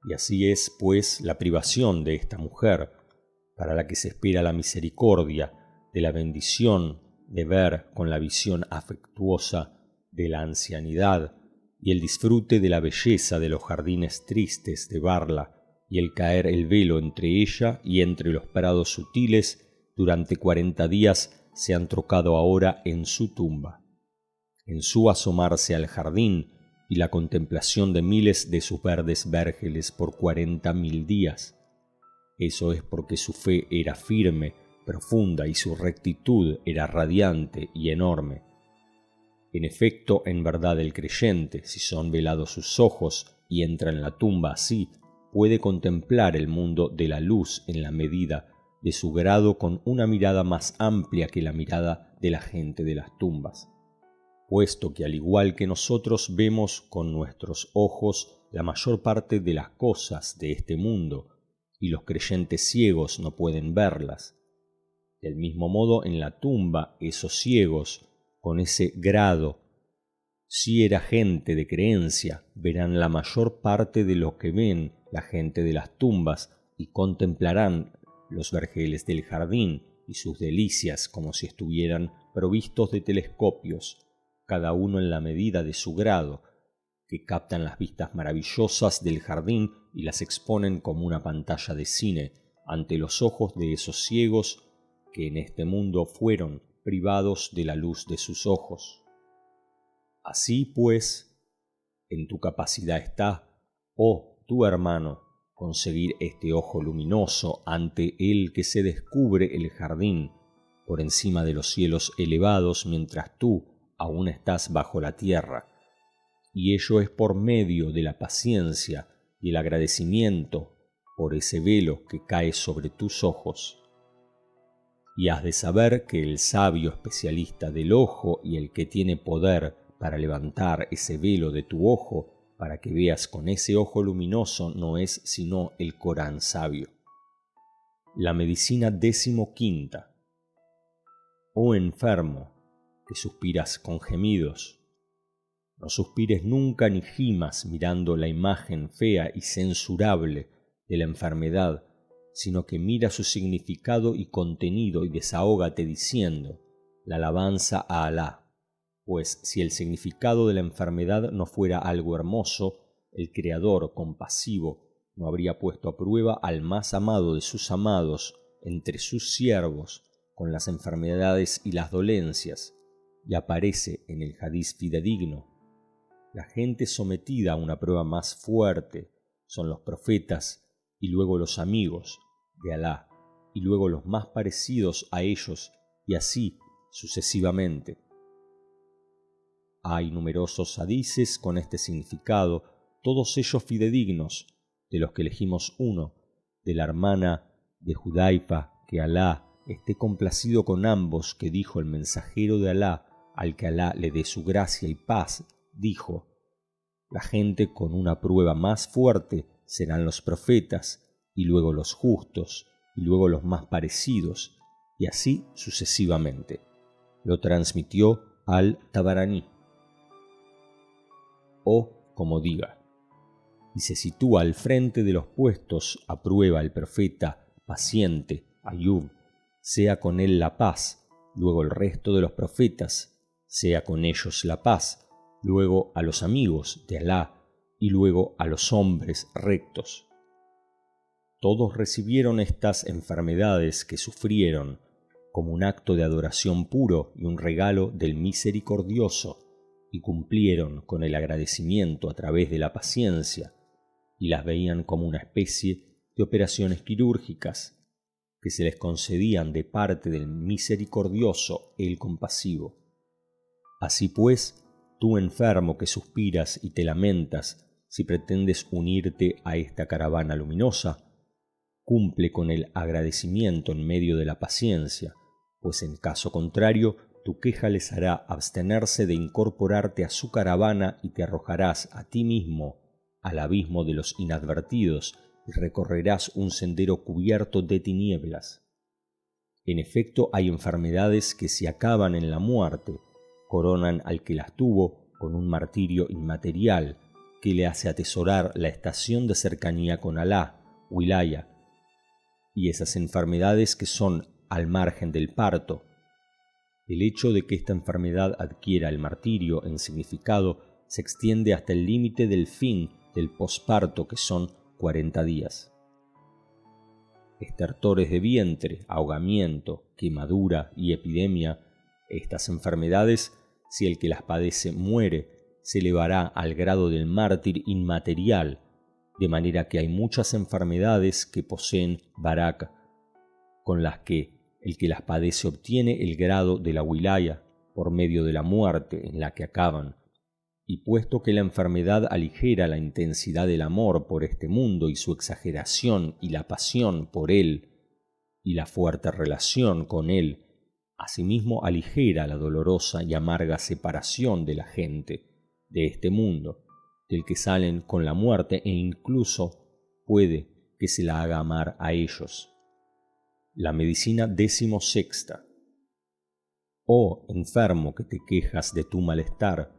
Y así es, pues, la privación de esta mujer, para la que se espera la misericordia, de la bendición de ver con la visión afectuosa de la ancianidad, y el disfrute de la belleza de los jardines tristes de Barla, y el caer el velo entre ella y entre los prados sutiles durante 40 días se han trocado ahora en su tumba, en su asomarse al jardín y la contemplación de miles de sus verdes vergeles por 40.000 días. Eso es porque su fe era firme, profunda y su rectitud era radiante y enorme. En efecto, en verdad el creyente, si son velados sus ojos y entra en la tumba así, puede contemplar el mundo de la luz en la medida de su grado con una mirada más amplia que la mirada de la gente de las tumbas. Puesto que al igual que nosotros vemos con nuestros ojos la mayor parte de las cosas de este mundo, y los creyentes ciegos no pueden verlas, del mismo modo en la tumba esos ciegos, con ese grado, si era gente de creencia, verán la mayor parte de lo que ven la gente de las tumbas y contemplarán los vergeles del jardín y sus delicias como si estuvieran provistos de telescopios, cada uno en la medida de su grado, que captan las vistas maravillosas del jardín y las exponen como una pantalla de cine ante los ojos de esos ciegos que en este mundo fueron privados de la luz de sus ojos. Así pues, en tu capacidad está, oh tu hermano, conseguir este ojo luminoso ante el que se descubre el jardín por encima de los cielos elevados mientras tú aún estás bajo la tierra, y ello es por medio de la paciencia y el agradecimiento por ese velo que cae sobre tus ojos. Y has de saber que el sabio especialista del ojo y el que tiene poder para levantar ese velo de tu ojo para que veas con ese ojo luminoso no es sino el Corán sabio. La medicina 15. Oh enfermo, que suspiras con gemidos, no suspires nunca ni gimas mirando la imagen fea y censurable de la enfermedad, sino que mira su significado y contenido y desahógate diciendo la alabanza a Alá. Pues si el significado de la enfermedad no fuera algo hermoso, el Creador compasivo no habría puesto a prueba al más amado de sus amados entre sus siervos con las enfermedades y las dolencias, y aparece en el hadiz fidedigno: la gente sometida a una prueba más fuerte son los profetas y luego los amigos de Alá y luego los más parecidos a ellos y así sucesivamente. Hay numerosos hadices con este significado, todos ellos fidedignos, de los que elegimos uno, de la hermana de Judaifa, que Alá esté complacido con ambos, que dijo el mensajero de Alá, al que Alá le dé su gracia y paz, dijo: la gente con una prueba más fuerte serán los profetas, y luego los justos, y luego los más parecidos, y así sucesivamente. Lo transmitió al-Tabarani. O como diga, y se sitúa al frente de los puestos a prueba el profeta paciente Ayub, sea con él la paz, luego el resto de los profetas, sea con ellos la paz, luego a los amigos de Alá y luego a los hombres rectos. Todos recibieron estas enfermedades que sufrieron como un acto de adoración puro y un regalo del misericordioso, y cumplieron con el agradecimiento a través de la paciencia, y las veían como una especie de operaciones quirúrgicas que se les concedían de parte del misericordioso, el compasivo. Así pues, tú enfermo que suspiras y te lamentas, si pretendes unirte a esta caravana luminosa, cumple con el agradecimiento en medio de la paciencia, pues en caso contrario, tu queja les hará abstenerse de incorporarte a su caravana y te arrojarás a ti mismo al abismo de los inadvertidos y recorrerás un sendero cubierto de tinieblas. En efecto, hay enfermedades que si acaban en la muerte, coronan al que las tuvo con un martirio inmaterial que le hace atesorar la estación de cercanía con Alá, Wilaya, y esas enfermedades que son al margen del parto. El hecho de que esta enfermedad adquiera el martirio en significado se extiende hasta el límite del fin del posparto, que son 40 días. Estertores de vientre, ahogamiento, quemadura y epidemia, estas enfermedades, si el que las padece muere, se elevará al grado del mártir inmaterial, de manera que hay muchas enfermedades que poseen Barak, con las que el que las padece obtiene el grado de la wilaya por medio de la muerte en la que acaban. Y puesto que la enfermedad aligera la intensidad del amor por este mundo y su exageración y la pasión por él y la fuerte relación con él, asimismo aligera la dolorosa y amarga separación de la gente de este mundo, del que salen con la muerte, e incluso puede que se la haga amar a ellos. La medicina 16ª. Oh enfermo que te quejas de tu malestar,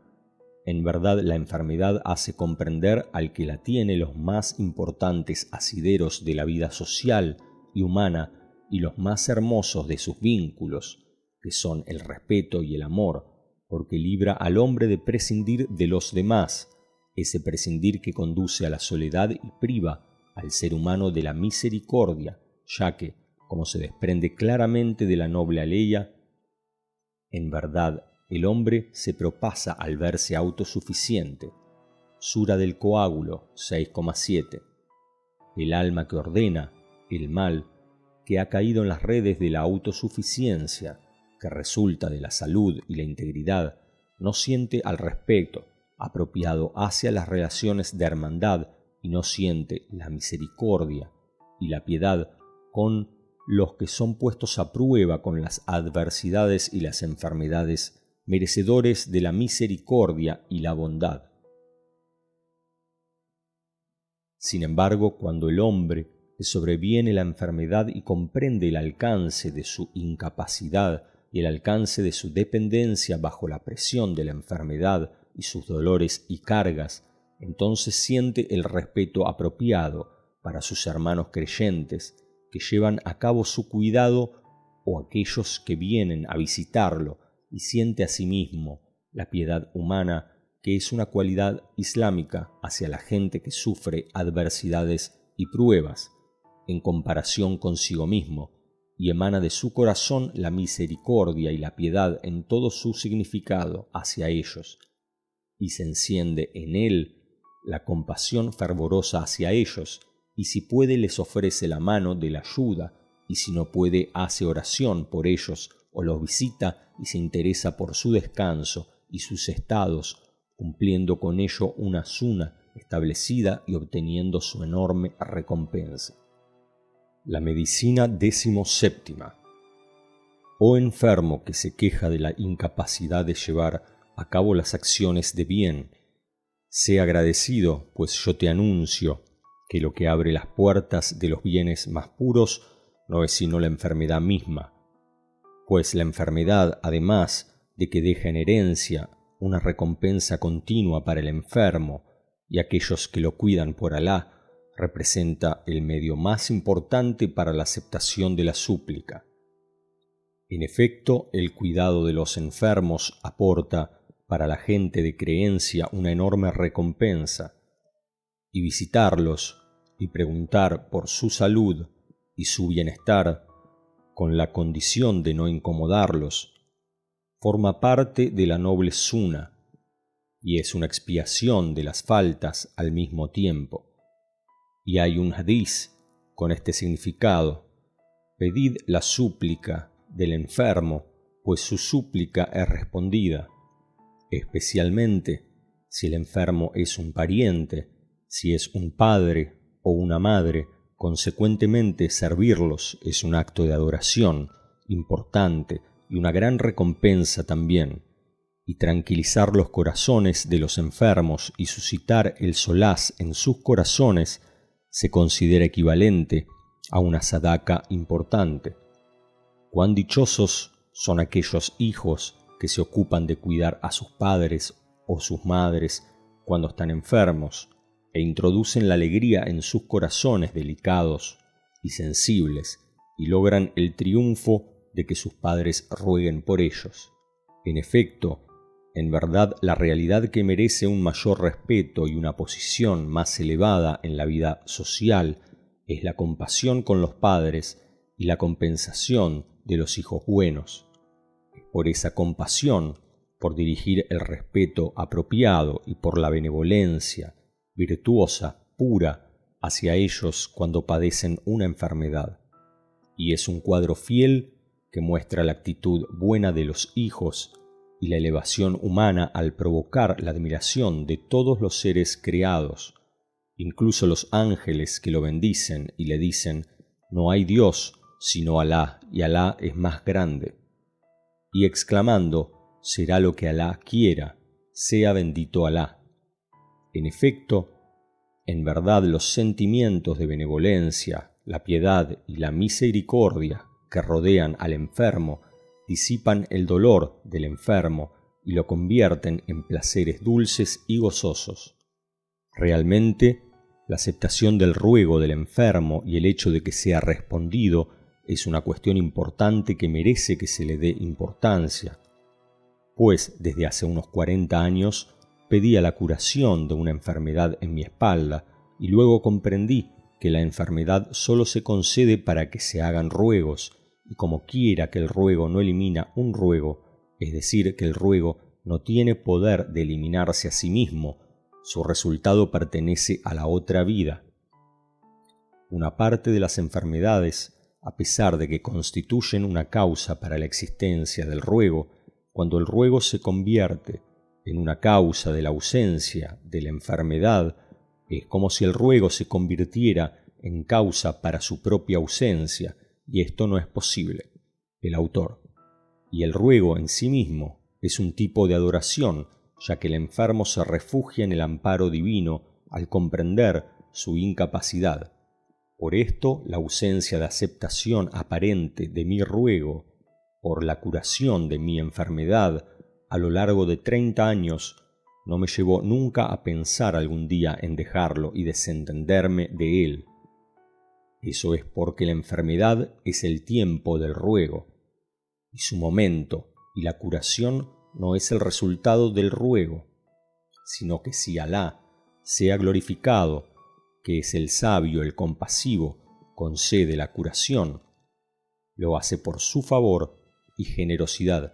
en verdad la enfermedad hace comprender al que la tiene los más importantes asideros de la vida social y humana y los más hermosos de sus vínculos, que son el respeto y el amor, porque libra al hombre de prescindir de los demás, ese prescindir que conduce a la soledad y priva al ser humano de la misericordia, ya que, como se desprende claramente de la noble aleya, en verdad el hombre se propasa al verse autosuficiente. Sura del Coágulo 6,7. El alma que ordena el mal, que ha caído en las redes de la autosuficiencia, que resulta de la salud y la integridad, no siente al respecto apropiado hacia las relaciones de hermandad y no siente la misericordia y la piedad con los que son puestos a prueba con las adversidades y las enfermedades, merecedores de la misericordia y la bondad. Sin embargo, cuando el hombre le sobreviene la enfermedad y comprende el alcance de su incapacidad y el alcance de su dependencia bajo la presión de la enfermedad y sus dolores y cargas, entonces siente el respeto apropiado para sus hermanos creyentes que llevan a cabo su cuidado o aquellos que vienen a visitarlo, y siente asimismo la piedad humana, que es una cualidad islámica hacia la gente que sufre adversidades y pruebas en comparación consigo mismo, y emana de su corazón la misericordia y la piedad en todo su significado hacia ellos, y se enciende en él la compasión fervorosa hacia ellos, y si puede les ofrece la mano de la ayuda, y si no puede hace oración por ellos o los visita y se interesa por su descanso y sus estados, cumpliendo con ello una suna establecida y obteniendo su enorme recompensa. La medicina 17ª. Oh enfermo que se queja de la incapacidad de llevar a cabo las acciones de bien, sé agradecido, pues yo te anuncio que lo que abre las puertas de los bienes más puros no es sino la enfermedad misma, pues la enfermedad, además de que deja en herencia una recompensa continua para el enfermo y aquellos que lo cuidan por Alá, representa el medio más importante para la aceptación de la súplica. En efecto, el cuidado de los enfermos aporta para la gente de creencia una enorme recompensa, y visitarlos y preguntar por su salud y su bienestar, con la condición de no incomodarlos, forma parte de la noble suna y es una expiación de las faltas al mismo tiempo. Y hay un hadiz con este significado: pedid la súplica del enfermo, pues su súplica es respondida, especialmente si el enfermo es un pariente, si es un padre o una madre. Consecuentemente, servirlos es un acto de adoración importante y una gran recompensa también, y tranquilizar los corazones de los enfermos y suscitar el solaz en sus corazones se considera equivalente a una sadaca importante. Cuán dichosos son aquellos hijos que se ocupan de cuidar a sus padres o sus madres cuando están enfermos, e introducen la alegría en sus corazones delicados y sensibles, y logran el triunfo de que sus padres rueguen por ellos. En efecto, en verdad, la realidad que merece un mayor respeto y una posición más elevada en la vida social es la compasión con los padres y la compensación de los hijos buenos. Por esa compasión, por dirigir el respeto apropiado y por la benevolencia virtuosa, pura hacia ellos cuando padecen una enfermedad, y es un cuadro fiel que muestra la actitud buena de los hijos y la elevación humana al provocar la admiración de todos los seres creados, incluso los ángeles que lo bendicen y le dicen: no hay Dios sino Alá, y Alá es más grande, y exclamando: será lo que Alá quiera, sea bendito Alá. En efecto, en verdad los sentimientos de benevolencia, la piedad y la misericordia que rodean al enfermo disipan el dolor del enfermo y lo convierten en placeres dulces y gozosos. Realmente, la aceptación del ruego del enfermo y el hecho de que sea respondido es una cuestión importante que merece que se le dé importancia, pues desde hace unos 40 años pedía la curación de una enfermedad en mi espalda y luego comprendí que la enfermedad solo se concede para que se hagan ruegos, y como quiera que el ruego no elimina un ruego, es decir, que el ruego no tiene poder de eliminarse a sí mismo, su resultado pertenece a la otra vida. Una parte de las enfermedades, a pesar de que constituyen una causa para la existencia del ruego, cuando el ruego se convierte en una causa de la ausencia de la enfermedad, es como si el ruego se convirtiera en causa para su propia ausencia, y esto no es posible. El autor. Y el ruego en sí mismo es un tipo de adoración, ya que el enfermo se refugia en el amparo divino al comprender su incapacidad. Por esto, la ausencia de aceptación aparente de mi ruego por la curación de mi enfermedad a lo largo de 30 años no me llevó nunca a pensar algún día en dejarlo y desentenderme de él. Eso es porque la enfermedad es el tiempo del ruego, y su momento y la curación no es el resultado del ruego, sino que si Alá, sea glorificado, que es el sabio, el compasivo, concede la curación, lo hace por su favor y generosidad,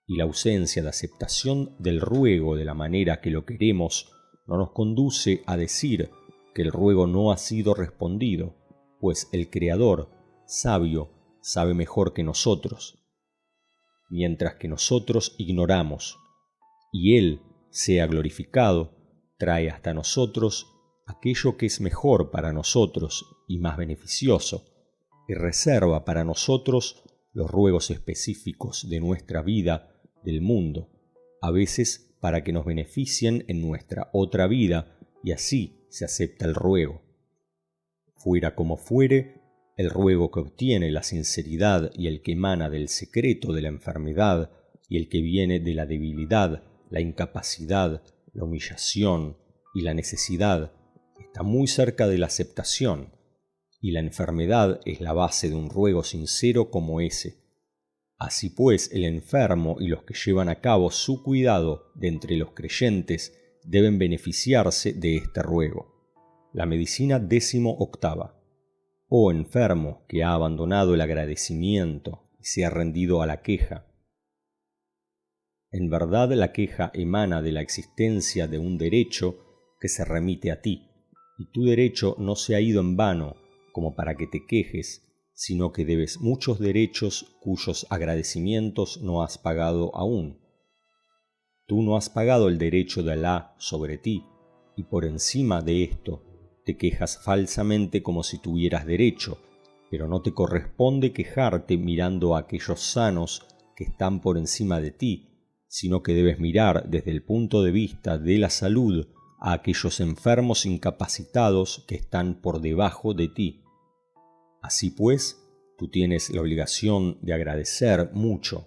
y la ausencia de aceptación del ruego de la manera que lo queremos no nos conduce a decir que el ruego no ha sido respondido, pues el Creador, sabio, sabe mejor que nosotros, mientras que nosotros ignoramos, y Él, sea glorificado, trae hasta nosotros aquello que es mejor para nosotros y más beneficioso, y reserva para nosotros los ruegos específicos de nuestra vida, del mundo, a veces para que nos beneficien en nuestra otra vida, y así se acepta el ruego. Fuera como fuere, el ruego que obtiene la sinceridad y el que emana del secreto de la enfermedad y el que viene de la debilidad, la incapacidad, la humillación y la necesidad, está muy cerca de la aceptación, y la enfermedad es la base de un ruego sincero como ese. Así pues, el enfermo y los que llevan a cabo su cuidado de entre los creyentes deben beneficiarse de este ruego. La medicina 18ª. Oh enfermo que ha abandonado el agradecimiento y se ha rendido a la queja. En verdad la queja emana de la existencia de un derecho que se remite a ti, y tu derecho no se ha ido en vano como para que te quejes, sino que debes muchos derechos cuyos agradecimientos no has pagado aún. Tú no has pagado el derecho de Alá sobre ti, y por encima de esto te quejas falsamente como si tuvieras derecho, pero no te corresponde quejarte mirando a aquellos sanos que están por encima de ti, sino que debes mirar desde el punto de vista de la salud a aquellos enfermos incapacitados que están por debajo de ti. Así pues, tú tienes la obligación de agradecer mucho,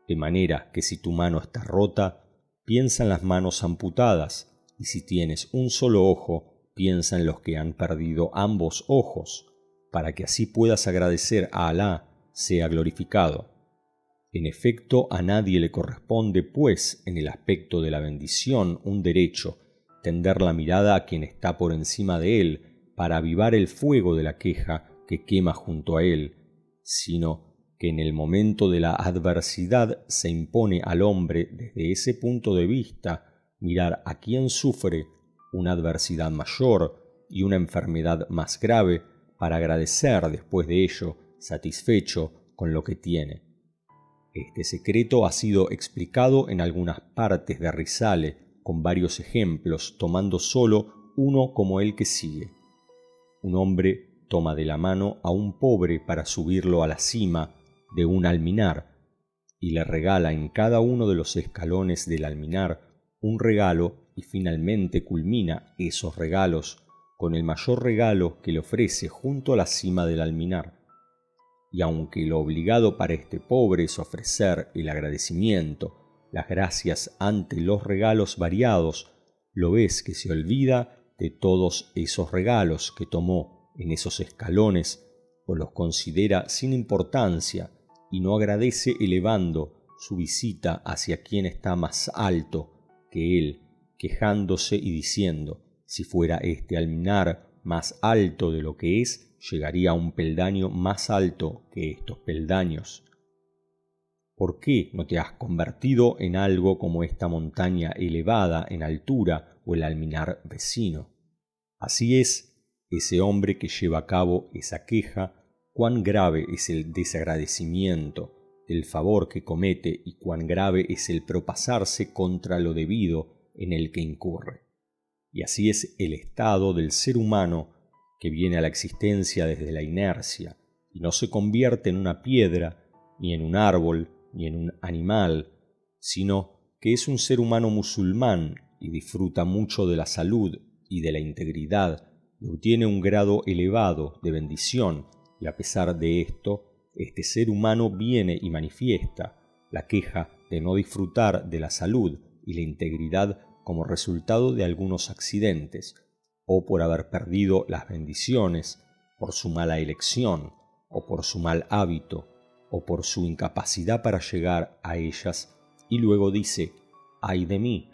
de manera que si tu mano está rota, piensa en las manos amputadas, y si tienes un solo ojo, piensa en los que han perdido ambos ojos, para que así puedas agradecer a Alá, sea glorificado. En efecto, a nadie le corresponde, pues, en el aspecto de la bendición, un derecho, tender la mirada a quien está por encima de él, para avivar el fuego de la queja que quema junto a él, sino que en el momento de la adversidad se impone al hombre desde ese punto de vista mirar a quien sufre una adversidad mayor y una enfermedad más grave para agradecer después de ello, satisfecho con lo que tiene. Este secreto ha sido explicado en algunas partes de Risale con varios ejemplos, tomando solo uno como el que sigue. Un hombre toma de la mano a un pobre para subirlo a la cima de un alminar y le regala en cada uno de los escalones del alminar un regalo y finalmente culmina esos regalos con el mayor regalo que le ofrece junto a la cima del alminar. Y aunque lo obligado para este pobre es ofrecer el agradecimiento, las gracias ante los regalos variados, lo ves que se olvida de todos esos regalos que tomó en esos escalones, o los considera sin importancia y no agradece elevando su visita hacia quien está más alto que él, quejándose y diciendo: si fuera este alminar más alto de lo que es, llegaría a un peldaño más alto que estos peldaños. ¿Por qué no te has convertido en algo como esta montaña elevada en altura o el alminar vecino? Así es, ese hombre que lleva a cabo esa queja, cuán grave es el desagradecimiento del favor que comete y cuán grave es el propasarse contra lo debido en el que incurre. Y así es el estado del ser humano que viene a la existencia desde la inercia y no se convierte en una piedra, ni en un árbol, ni en un animal, sino que es un ser humano musulmán y disfruta mucho de la salud y de la integridad y obtiene un grado elevado de bendición, y a pesar de esto, este ser humano viene y manifiesta la queja de no disfrutar de la salud y la integridad como resultado de algunos accidentes, o por haber perdido las bendiciones, por su mala elección, o por su mal hábito, o por su incapacidad para llegar a ellas, y luego dice: ¡ay de mí!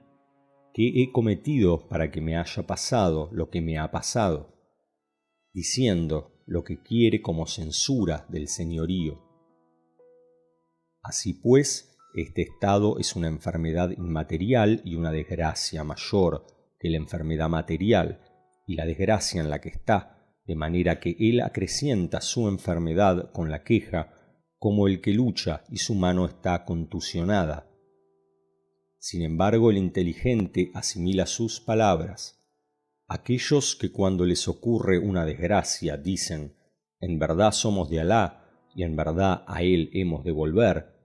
¿Qué he cometido para que me haya pasado lo que me ha pasado? Diciendo lo que quiere como censura del señorío. Así pues, este estado es una enfermedad inmaterial y una desgracia mayor que la enfermedad material y la desgracia en la que está, de manera que él acrecienta su enfermedad con la queja, como el que lucha y su mano está contusionada. Sin embargo, el inteligente asimila sus palabras. Aquellos que cuando les ocurre una desgracia dicen: en verdad somos de Alá y en verdad a él hemos de volver,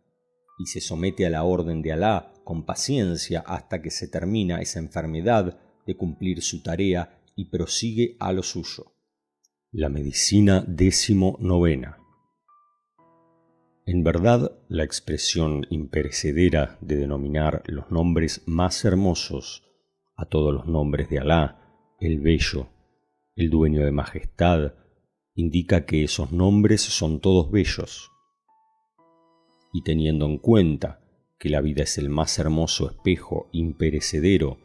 y se somete a la orden de Alá con paciencia hasta que se termina esa enfermedad de cumplir su tarea y prosigue a lo suyo. La medicina 19. En verdad, la expresión imperecedera de denominar los nombres más hermosos a todos los nombres de Alá, el Bello, el Dueño de Majestad, indica que esos nombres son todos bellos. Y teniendo en cuenta que la vida es el más hermoso espejo imperecedero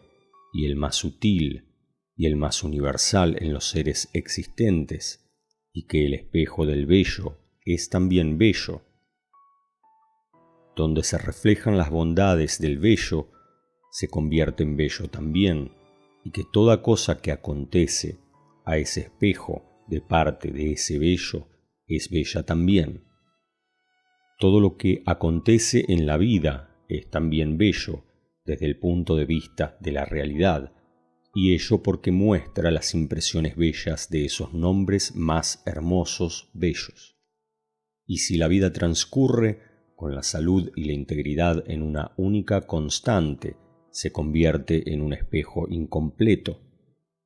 y el más sutil y el más universal en los seres existentes, y que el espejo del bello es también bello, donde se reflejan las bondades del bello, se convierte en bello también, y que toda cosa que acontece a ese espejo de parte de ese bello es bella también. Todo lo que acontece en la vida es también bello desde el punto de vista de la realidad, y ello porque muestra las impresiones bellas de esos nombres más hermosos, bellos. Y si la vida transcurre con la salud y la integridad en una única constante, se convierte en un espejo incompleto.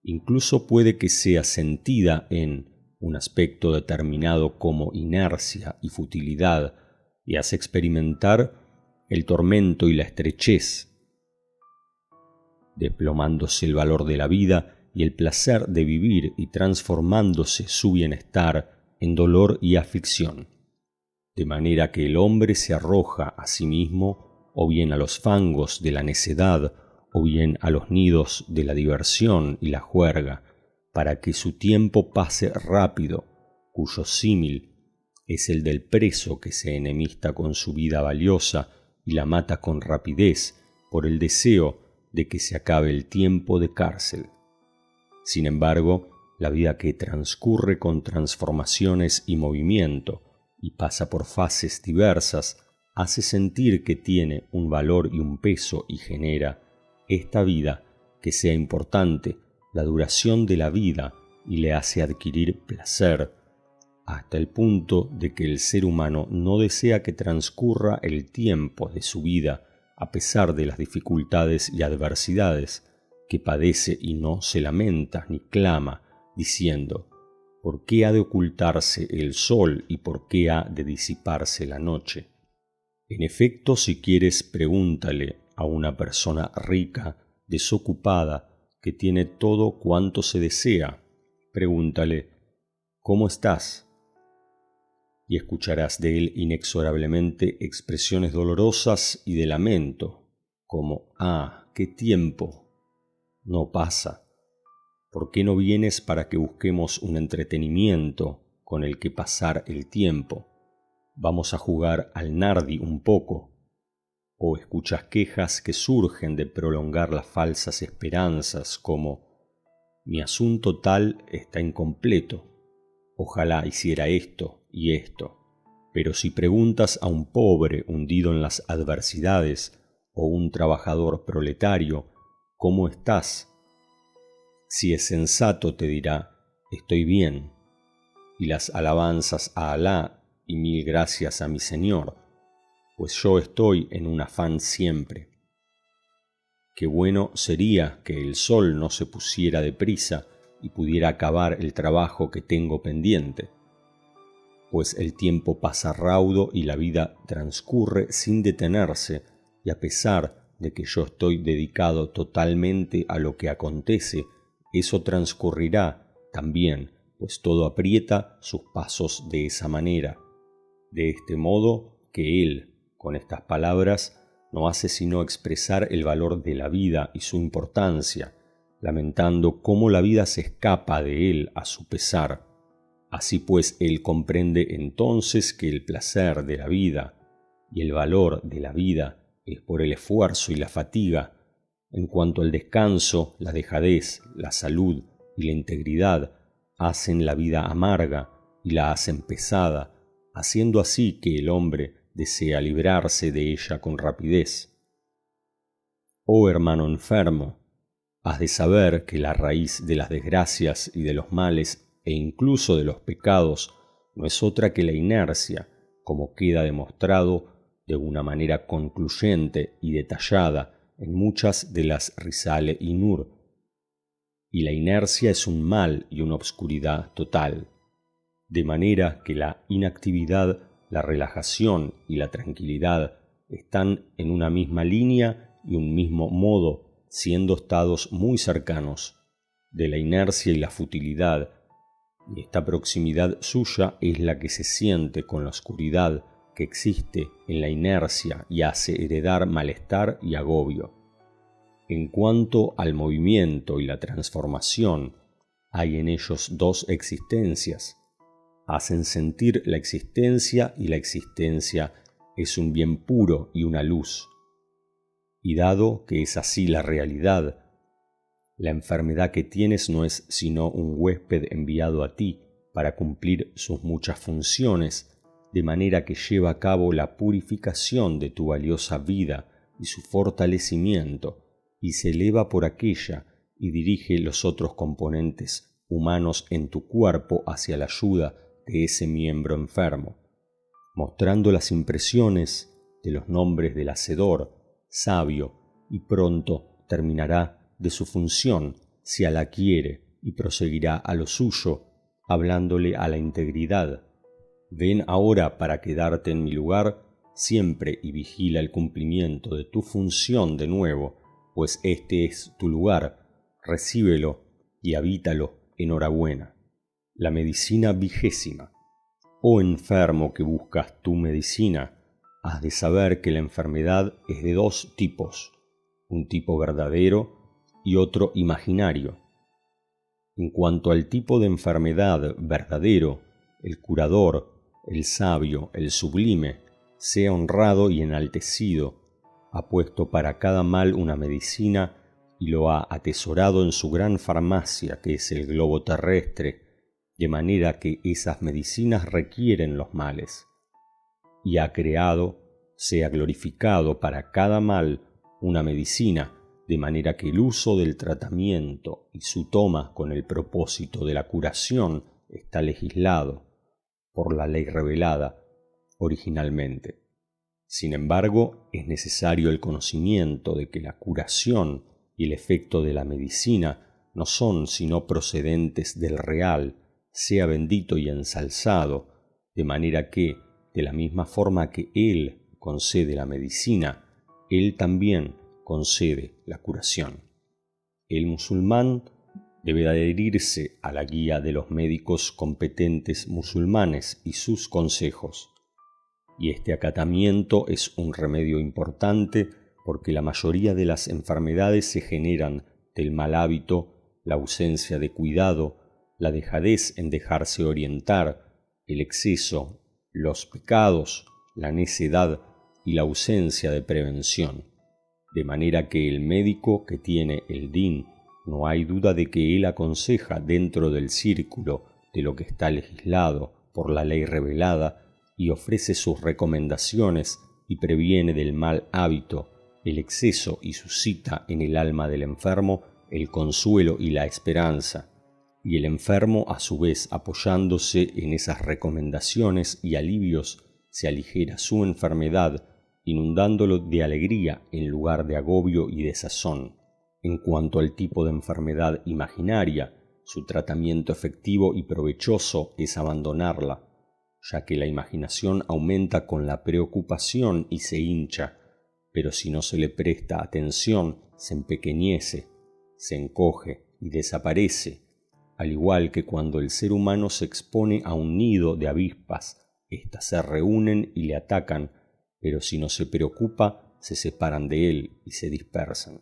Incluso puede que sea sentida en un aspecto determinado como inercia y futilidad, y hace experimentar el tormento y la estrechez, desplomándose el valor de la vida y el placer de vivir y transformándose su bienestar en dolor y aflicción. De manera que el hombre se arroja a sí mismo o bien a los fangos de la necedad o bien a los nidos de la diversión y la juerga, para que su tiempo pase rápido, cuyo símil es el del preso que se enemista con su vida valiosa y la mata con rapidez por el deseo de que se acabe el tiempo de cárcel. Sin embargo, la vida que transcurre con transformaciones y movimiento y pasa por fases diversas, hace sentir que tiene un valor y un peso y genera esta vida que sea importante, la duración de la vida, y le hace adquirir placer, hasta el punto de que el ser humano no desea que transcurra el tiempo de su vida a pesar de las dificultades y adversidades, que padece y no se lamenta ni clama, diciendo: ¿por qué ha de ocultarse el sol y por qué ha de disiparse la noche? En efecto, si quieres, pregúntale a una persona rica, desocupada, que tiene todo cuanto se desea. Pregúntale: ¿cómo estás? Y escucharás de él inexorablemente expresiones dolorosas y de lamento, como: ¡ah, qué tiempo! No pasa. ¿Por qué no vienes para que busquemos un entretenimiento con el que pasar el tiempo? Vamos a jugar al nardi un poco. O escuchas quejas que surgen de prolongar las falsas esperanzas, como: mi asunto tal está incompleto, ojalá hiciera esto y esto. Pero si preguntas a un pobre hundido en las adversidades o un trabajador proletario: ¿cómo estás?, si es sensato te dirá: estoy bien, y las alabanzas a Alá y mil gracias a mi Señor, pues yo estoy en un afán siempre. Qué bueno sería que el sol no se pusiera deprisa y pudiera acabar el trabajo que tengo pendiente, pues el tiempo pasa raudo y la vida transcurre sin detenerse, y a pesar de que yo estoy dedicado totalmente a lo que acontece, eso transcurrirá también, pues todo aprieta sus pasos de esa manera. De este modo que él, con estas palabras, no hace sino expresar el valor de la vida y su importancia, lamentando cómo la vida se escapa de él a su pesar. Así pues, él comprende entonces que el placer de la vida y el valor de la vida es por el esfuerzo y la fatiga. En cuanto al descanso, la dejadez, la salud y la integridad hacen la vida amarga y la hacen pesada, haciendo así que el hombre desea librarse de ella con rapidez. Oh hermano enfermo, has de saber que la raíz de las desgracias y de los males e incluso de los pecados no es otra que la inercia, como queda demostrado de una manera concluyente y detallada en muchas de las Risale y Nur. Y la inercia es un mal y una obscuridad total, de manera que la inactividad, la relajación y la tranquilidad están en una misma línea y un mismo modo, siendo estados muy cercanos de la inercia y la futilidad, y esta proximidad suya es la que se siente con la oscuridad que existe en la inercia y hace heredar malestar y agobio. En cuanto al movimiento y la transformación, hay en ellos dos existencias. Hacen sentir la existencia, y la existencia es un bien puro y una luz. Y dado que es así la realidad, la enfermedad que tienes no es sino un huésped enviado a ti para cumplir sus muchas funciones, de manera que lleva a cabo la purificación de tu valiosa vida y su fortalecimiento, y se eleva por aquella y dirige los otros componentes humanos en tu cuerpo hacia la ayuda de ese miembro enfermo, mostrando las impresiones de los nombres del Hacedor, sabio, y pronto terminará de su función si Alá quiere y proseguirá a lo suyo, hablándole a la integridad. Ven ahora para quedarte en mi lugar siempre y vigila el cumplimiento de tu función de nuevo, pues este es tu lugar, recíbelo y habítalo enhorabuena. La medicina 20. Oh enfermo que buscas tu medicina, has de saber que la enfermedad es de dos tipos, un tipo verdadero y otro imaginario. En cuanto al tipo de enfermedad verdadero, el curador, el sabio, el sublime, sea honrado y enaltecido, ha puesto para cada mal una medicina y lo ha atesorado en su gran farmacia, que es el globo terrestre, de manera que esas medicinas requieren los males, y ha creado, sea glorificado para cada mal, una medicina, de manera que el uso del tratamiento y su toma con el propósito de la curación está legislado por la ley revelada originalmente. Sin embargo, es necesario el conocimiento de que la curación y el efecto de la medicina no son sino procedentes del real, sea bendito y ensalzado, de manera que, de la misma forma que Él concede la medicina, Él también concede la curación. El musulmán debe adherirse a la guía de los médicos competentes musulmanes y sus consejos, y este acatamiento es un remedio importante porque la mayoría de las enfermedades se generan del mal hábito, la ausencia de cuidado, la dejadez en dejarse orientar, el exceso, los pecados, la necedad y la ausencia de prevención. De manera que el médico que tiene el din, no hay duda de que él aconseja dentro del círculo de lo que está legislado por la ley revelada y ofrece sus recomendaciones y previene del mal hábito, el exceso y suscita en el alma del enfermo el consuelo y la esperanza, y el enfermo a su vez apoyándose en esas recomendaciones y alivios se aligera su enfermedad, inundándolo de alegría en lugar de agobio y desazón. En cuanto al tipo de enfermedad imaginaria, su tratamiento efectivo y provechoso es abandonarla, ya que la imaginación aumenta con la preocupación y se hincha, pero si no se le presta atención, se empequeñece, se encoge y desaparece, al igual que cuando el ser humano se expone a un nido de avispas, éstas se reúnen y le atacan, pero si no se preocupa, se separan de él y se dispersan.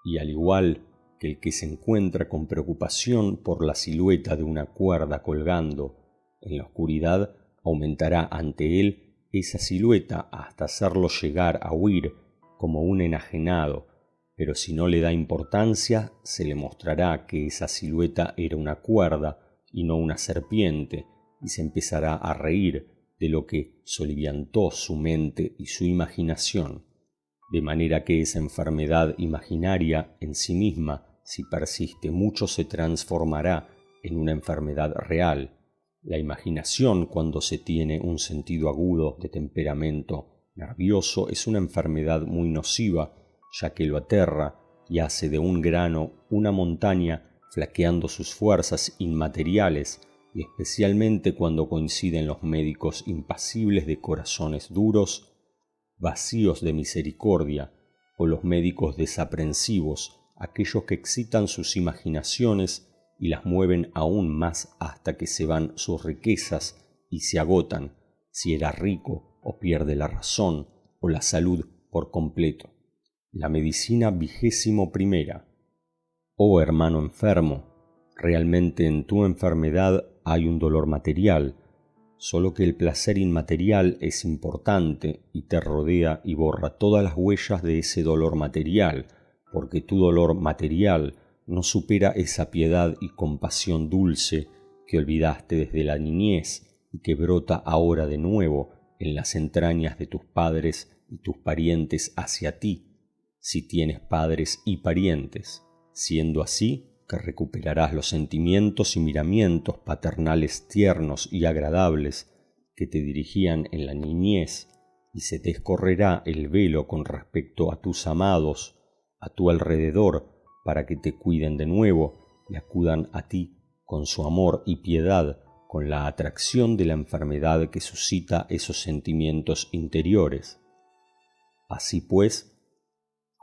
Y al igual que el que se encuentra con preocupación por la silueta de una cuerda colgando en la oscuridad, aumentará ante él esa silueta hasta hacerlo llegar a huir como un enajenado, pero si no le da importancia, se le mostrará que esa silueta era una cuerda y no una serpiente, y se empezará a reír de lo que soliviantó su mente y su imaginación, de manera que esa enfermedad imaginaria en sí misma, si persiste mucho, se transformará en una enfermedad real. La imaginación, cuando se tiene un sentido agudo de temperamento nervioso, es una enfermedad muy nociva, ya que lo aterra y hace de un grano una montaña, flaqueando sus fuerzas inmateriales, y especialmente cuando coinciden los médicos impasibles de corazones duros, vacíos de misericordia, o los médicos desaprensivos, aquellos que excitan sus imaginaciones y las mueven aún más hasta que se van sus riquezas y se agotan, si era rico o pierde la razón o la salud por completo. La medicina 21. Oh hermano enfermo, realmente en tu enfermedad hay un dolor material, solo que el placer inmaterial es importante y te rodea y borra todas las huellas de ese dolor material, porque tu dolor material no supera esa piedad y compasión dulce que olvidaste desde la niñez y que brota ahora de nuevo en las entrañas de tus padres y tus parientes hacia ti, si tienes padres y parientes, siendo así que recuperarás los sentimientos y miramientos paternales tiernos y agradables que te dirigían en la niñez, y se te escorrerá el velo con respecto a tus amados a tu alrededor, para que te cuiden de nuevo y acudan a ti con su amor y piedad, con la atracción de la enfermedad que suscita esos sentimientos interiores. Así pues,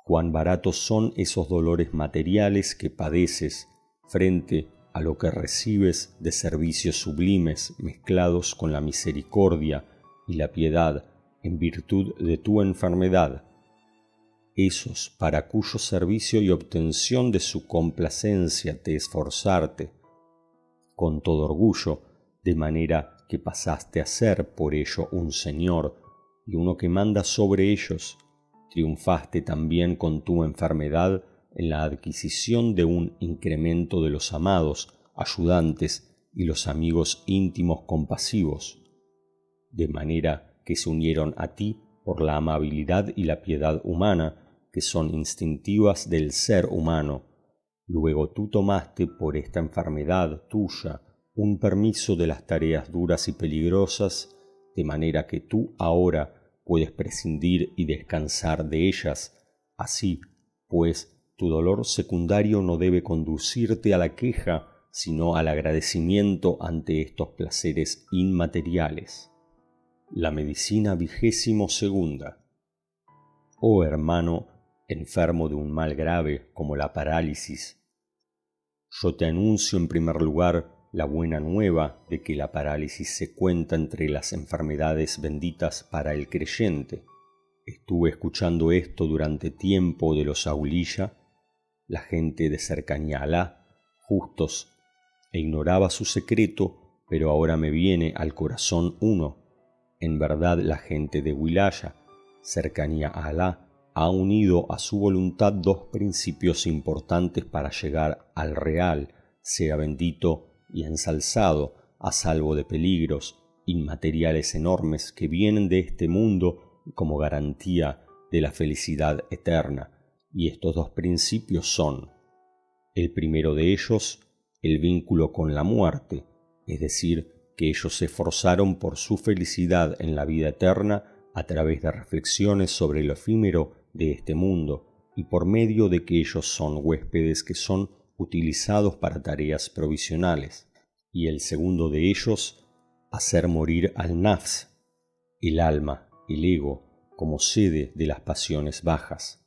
cuán baratos son esos dolores materiales que padeces frente a lo que recibes de servicios sublimes mezclados con la misericordia y la piedad en virtud de tu enfermedad. Esos para cuyo servicio y obtención de su complacencia te esforzarte con todo orgullo, de manera que pasaste a ser por ello un señor y uno que manda sobre ellos, triunfaste también con tu enfermedad en la adquisición de un incremento de los amados, ayudantes y los amigos íntimos compasivos, de manera que se unieron a ti por la amabilidad y la piedad humana, que son instintivas del ser humano. Luego tú tomaste por esta enfermedad tuya un permiso de las tareas duras y peligrosas, de manera que tú ahora puedes prescindir y descansar de ellas. Así, pues, tu dolor secundario no debe conducirte a la queja, sino al agradecimiento ante estos placeres inmateriales. La medicina 22ª. Oh hermano, enfermo de un mal grave como la parálisis, yo te anuncio en primer lugar la buena nueva de que la parálisis se cuenta entre las enfermedades benditas para el creyente. Estuve escuchando esto durante tiempo de los Aulilla, la gente de cercanía a Alá, justos, e ignoraba su secreto, pero ahora me viene al corazón uno. En verdad la gente de Wilaya, cercanía a Alá, ha unido a su voluntad dos principios importantes para llegar al real, sea bendito y ensalzado, a salvo de peligros inmateriales enormes que vienen de este mundo como garantía de la felicidad eterna. Y estos dos principios son: el primero de ellos, el vínculo con la muerte, es decir, que ellos se esforzaron por su felicidad en la vida eterna a través de reflexiones sobre lo efímero de este mundo y por medio de que ellos son huéspedes que son utilizados para tareas provisionales. Y el segundo de ellos, hacer morir al nafs, el alma, el ego, como sede de las pasiones bajas,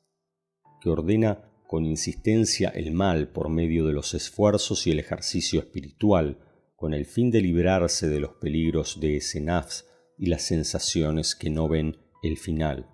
que ordena con insistencia el mal por medio de los esfuerzos y el ejercicio espiritual, con el fin de librarse de los peligros de ese nafs y las sensaciones que no ven el final.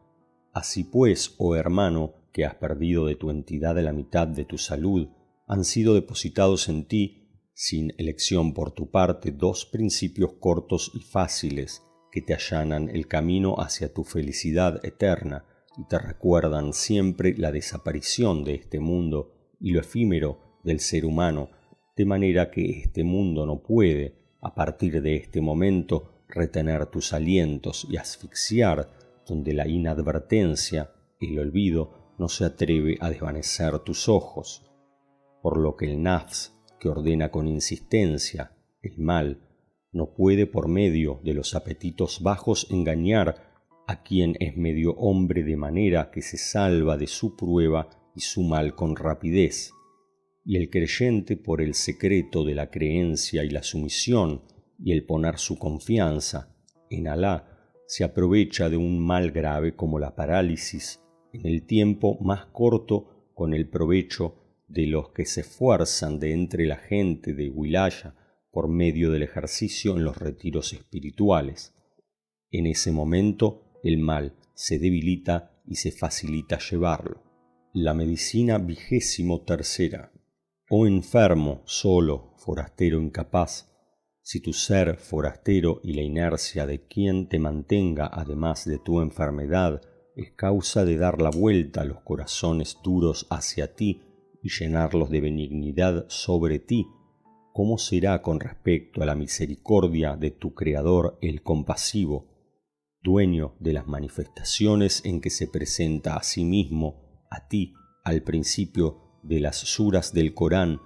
Así pues, oh hermano, que has perdido de tu entidad la mitad de tu salud, han sido depositados en ti, sin elección por tu parte, dos principios cortos y fáciles que te allanan el camino hacia tu felicidad eterna y te recuerdan siempre la desaparición de este mundo y lo efímero del ser humano, de manera que este mundo no puede, a partir de este momento, retener tus alientos y asfixiar donde la inadvertencia, el olvido, no se atreve a desvanecer tus ojos. Por lo que el nafs, que ordena con insistencia el mal, no puede por medio de los apetitos bajos engañar a quien es medio hombre, de manera que se salva de su prueba y su mal con rapidez. Y el creyente, por el secreto de la creencia y la sumisión y el poner su confianza en Alá, se aprovecha de un mal grave como la parálisis en el tiempo más corto con el provecho de los que se esfuerzan de entre la gente de Wilaya por medio del ejercicio en los retiros espirituales. En ese momento el mal se debilita y se facilita llevarlo. La medicina 23ª. Oh enfermo, solo, forastero incapaz, si tu ser forastero y la inercia de quien te mantenga además de tu enfermedad es causa de dar la vuelta a los corazones duros hacia ti y llenarlos de benignidad sobre ti, ¿cómo será con respecto a la misericordia de tu Creador el compasivo, dueño de las manifestaciones en que se presenta a sí mismo, a ti, al principio de las suras del Corán,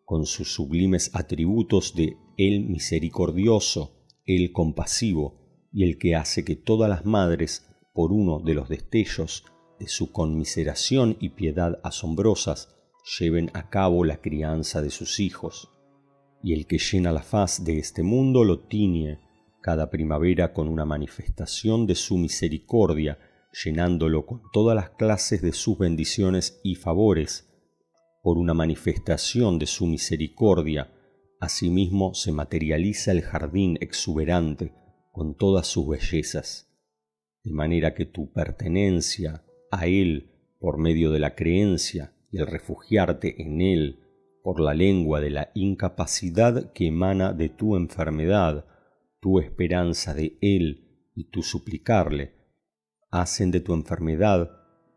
con sus sublimes atributos de el misericordioso, el compasivo, y el que hace que todas las madres, por uno de los destellos de su conmiseración y piedad asombrosas, lleven a cabo la crianza de sus hijos, y el que llena la faz de este mundo lo tiñe cada primavera con una manifestación de su misericordia, llenándolo con todas las clases de sus bendiciones y favores. Por una manifestación de su misericordia, asimismo se materializa el jardín exuberante con todas sus bellezas, de manera que tu pertenencia a él por medio de la creencia y el refugiarte en él por la lengua de la incapacidad que emana de tu enfermedad, tu esperanza de él y tu suplicarle, hacen de tu enfermedad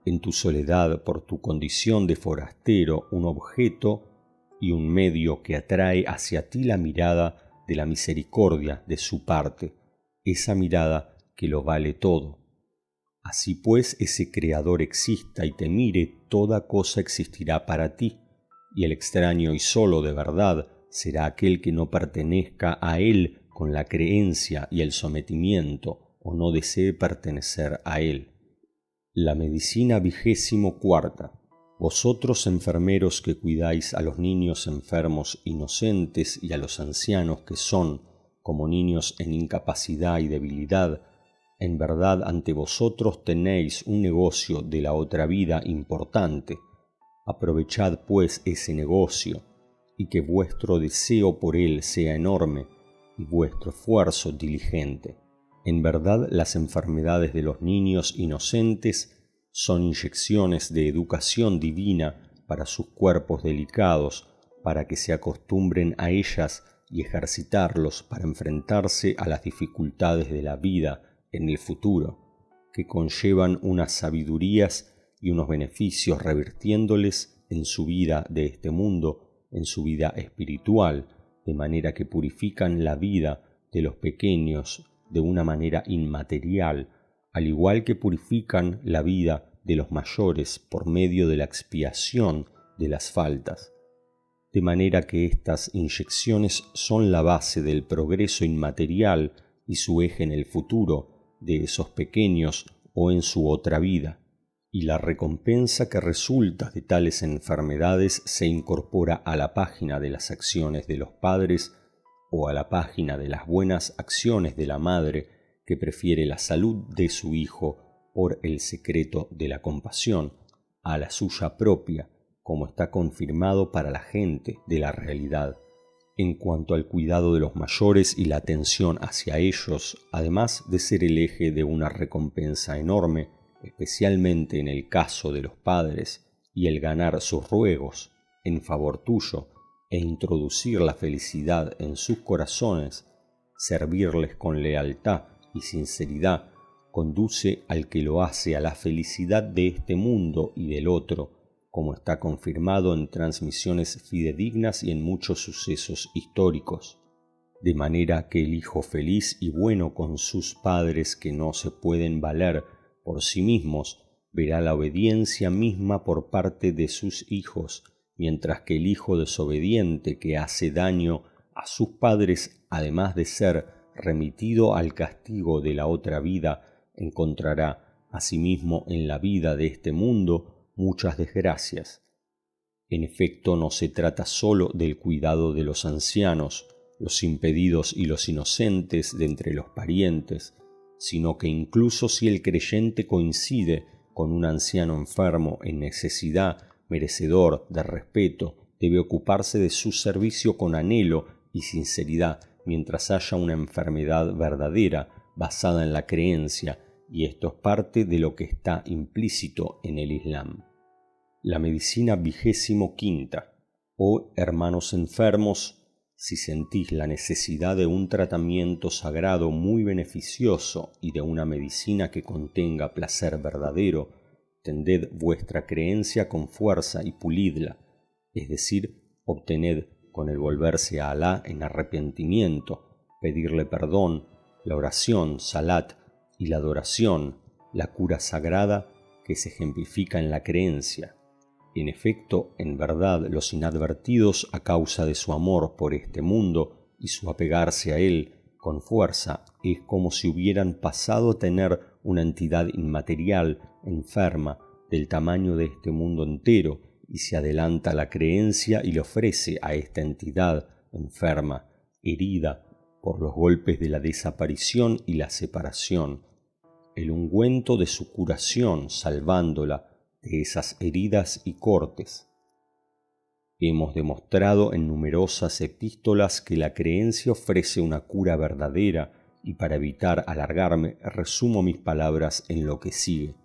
en tu soledad por tu condición de forastero, un objeto y un medio que atrae hacia ti la mirada de la misericordia de su parte, esa mirada que lo vale todo. Así pues, ese Creador exista y te mire, toda cosa existirá para ti, y el extraño y solo de verdad será aquel que no pertenezca a Él con la creencia y el sometimiento, o no desee pertenecer a Él. La medicina 24. Vosotros enfermeros que cuidáis a los niños enfermos inocentes y a los ancianos que son como niños en incapacidad y debilidad, en verdad ante vosotros tenéis un negocio de la otra vida importante. Aprovechad pues ese negocio, y que vuestro deseo por él sea enorme y vuestro esfuerzo diligente. En verdad, las enfermedades de los niños inocentes son inyecciones de educación divina para sus cuerpos delicados, para que se acostumbren a ellas y ejercitarlos para enfrentarse a las dificultades de la vida en el futuro, que conllevan unas sabidurías y unos beneficios revirtiéndoles en su vida de este mundo, en su vida espiritual, de manera que purifican la vida de los pequeños de una manera inmaterial, al igual que purifican la vida de los mayores por medio de la expiación de las faltas. De manera que estas inyecciones son la base del progreso inmaterial y su eje en el futuro de esos pequeños o en su otra vida, y la recompensa que resulta de tales enfermedades se incorpora a la página de las acciones de los padres o a la página de las buenas acciones de la madre que prefiere la salud de su hijo por el secreto de la compasión a la suya propia, como está confirmado para la gente de la realidad. En cuanto al cuidado de los mayores y la atención hacia ellos, además de ser el eje de una recompensa enorme, especialmente en el caso de los padres, y el ganar sus ruegos en favor tuyo, e introducir la felicidad en sus corazones, servirles con lealtad y sinceridad, conduce al que lo hace a la felicidad de este mundo y del otro, como está confirmado en transmisiones fidedignas y en muchos sucesos históricos, de manera que el hijo feliz y bueno con sus padres que no se pueden valer por sí mismos, verá la obediencia misma por parte de sus hijos, mientras que el hijo desobediente que hace daño a sus padres, además de ser remitido al castigo de la otra vida, encontrará asimismo en la vida de este mundo muchas desgracias. En efecto, no se trata sólo del cuidado de los ancianos, los impedidos y los inocentes de entre los parientes, sino que incluso si el creyente coincide con un anciano enfermo en necesidad, merecedor de respeto, debe ocuparse de su servicio con anhelo y sinceridad mientras haya una enfermedad verdadera basada en la creencia, y esto es parte de lo que está implícito en el Islam. La medicina 25. Oh hermanos enfermos, si sentís la necesidad de un tratamiento sagrado muy beneficioso y de una medicina que contenga placer verdadero, tended vuestra creencia con fuerza y pulidla, es decir, obtened con el volverse a Alá en arrepentimiento, pedirle perdón, la oración, salat, y la adoración, la cura sagrada que se ejemplifica en la creencia. En efecto, en verdad, los inadvertidos a causa de su amor por este mundo y su apegarse a él con fuerza es como si hubieran pasado a tener una entidad inmaterial, enferma, del tamaño de este mundo entero, y se adelanta la creencia y le ofrece a esta entidad enferma, herida por los golpes de la desaparición y la separación, el ungüento de su curación, salvándola de esas heridas y cortes. Hemos demostrado en numerosas epístolas que la creencia ofrece una cura verdadera, y para evitar alargarme resumo mis palabras en lo que sigue.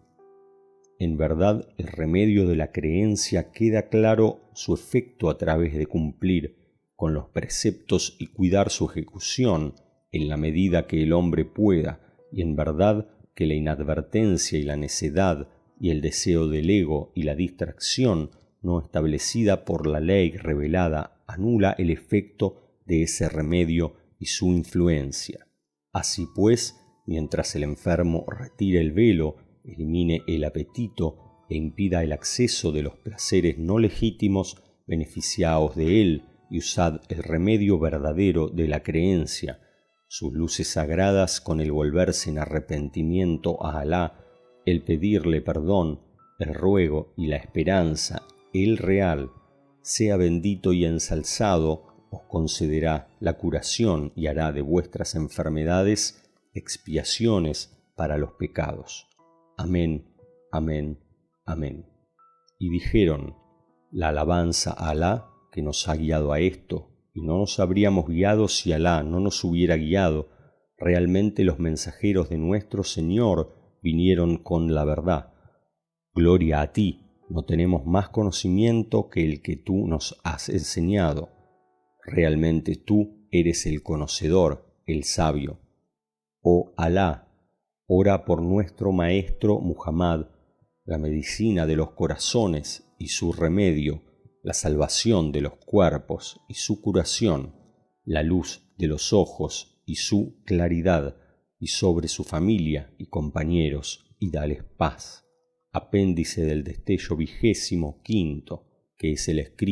En verdad, el remedio de la creencia queda claro su efecto a través de cumplir con los preceptos y cuidar su ejecución en la medida que el hombre pueda, y en verdad que la inadvertencia y la necedad y el deseo del ego y la distracción no establecida por la ley revelada anula el efecto de ese remedio y su influencia. Así pues, mientras el enfermo retire el velo, elimine el apetito e impida el acceso de los placeres no legítimos, beneficiaos de él y usad el remedio verdadero de la creencia, sus luces sagradas con el volverse en arrepentimiento a Alá, el pedirle perdón, el ruego y la esperanza, el real, sea bendito y ensalzado, os concederá la curación y hará de vuestras enfermedades expiaciones para los pecados. Amén, amén, amén. Y dijeron, la alabanza a Alá que nos ha guiado a esto, y no nos habríamos guiado si Alá no nos hubiera guiado. Realmente los mensajeros de nuestro Señor vinieron con la verdad. Gloria a ti, no tenemos más conocimiento que el que tú nos has enseñado. Realmente tú eres el conocedor, el sabio. Oh Alá, ora por nuestro maestro Muhammad, la medicina de los corazones y su remedio, la salvación de los cuerpos y su curación, la luz de los ojos y su claridad, y sobre su familia y compañeros, y dales paz. Apéndice del destello 25, que es el escrito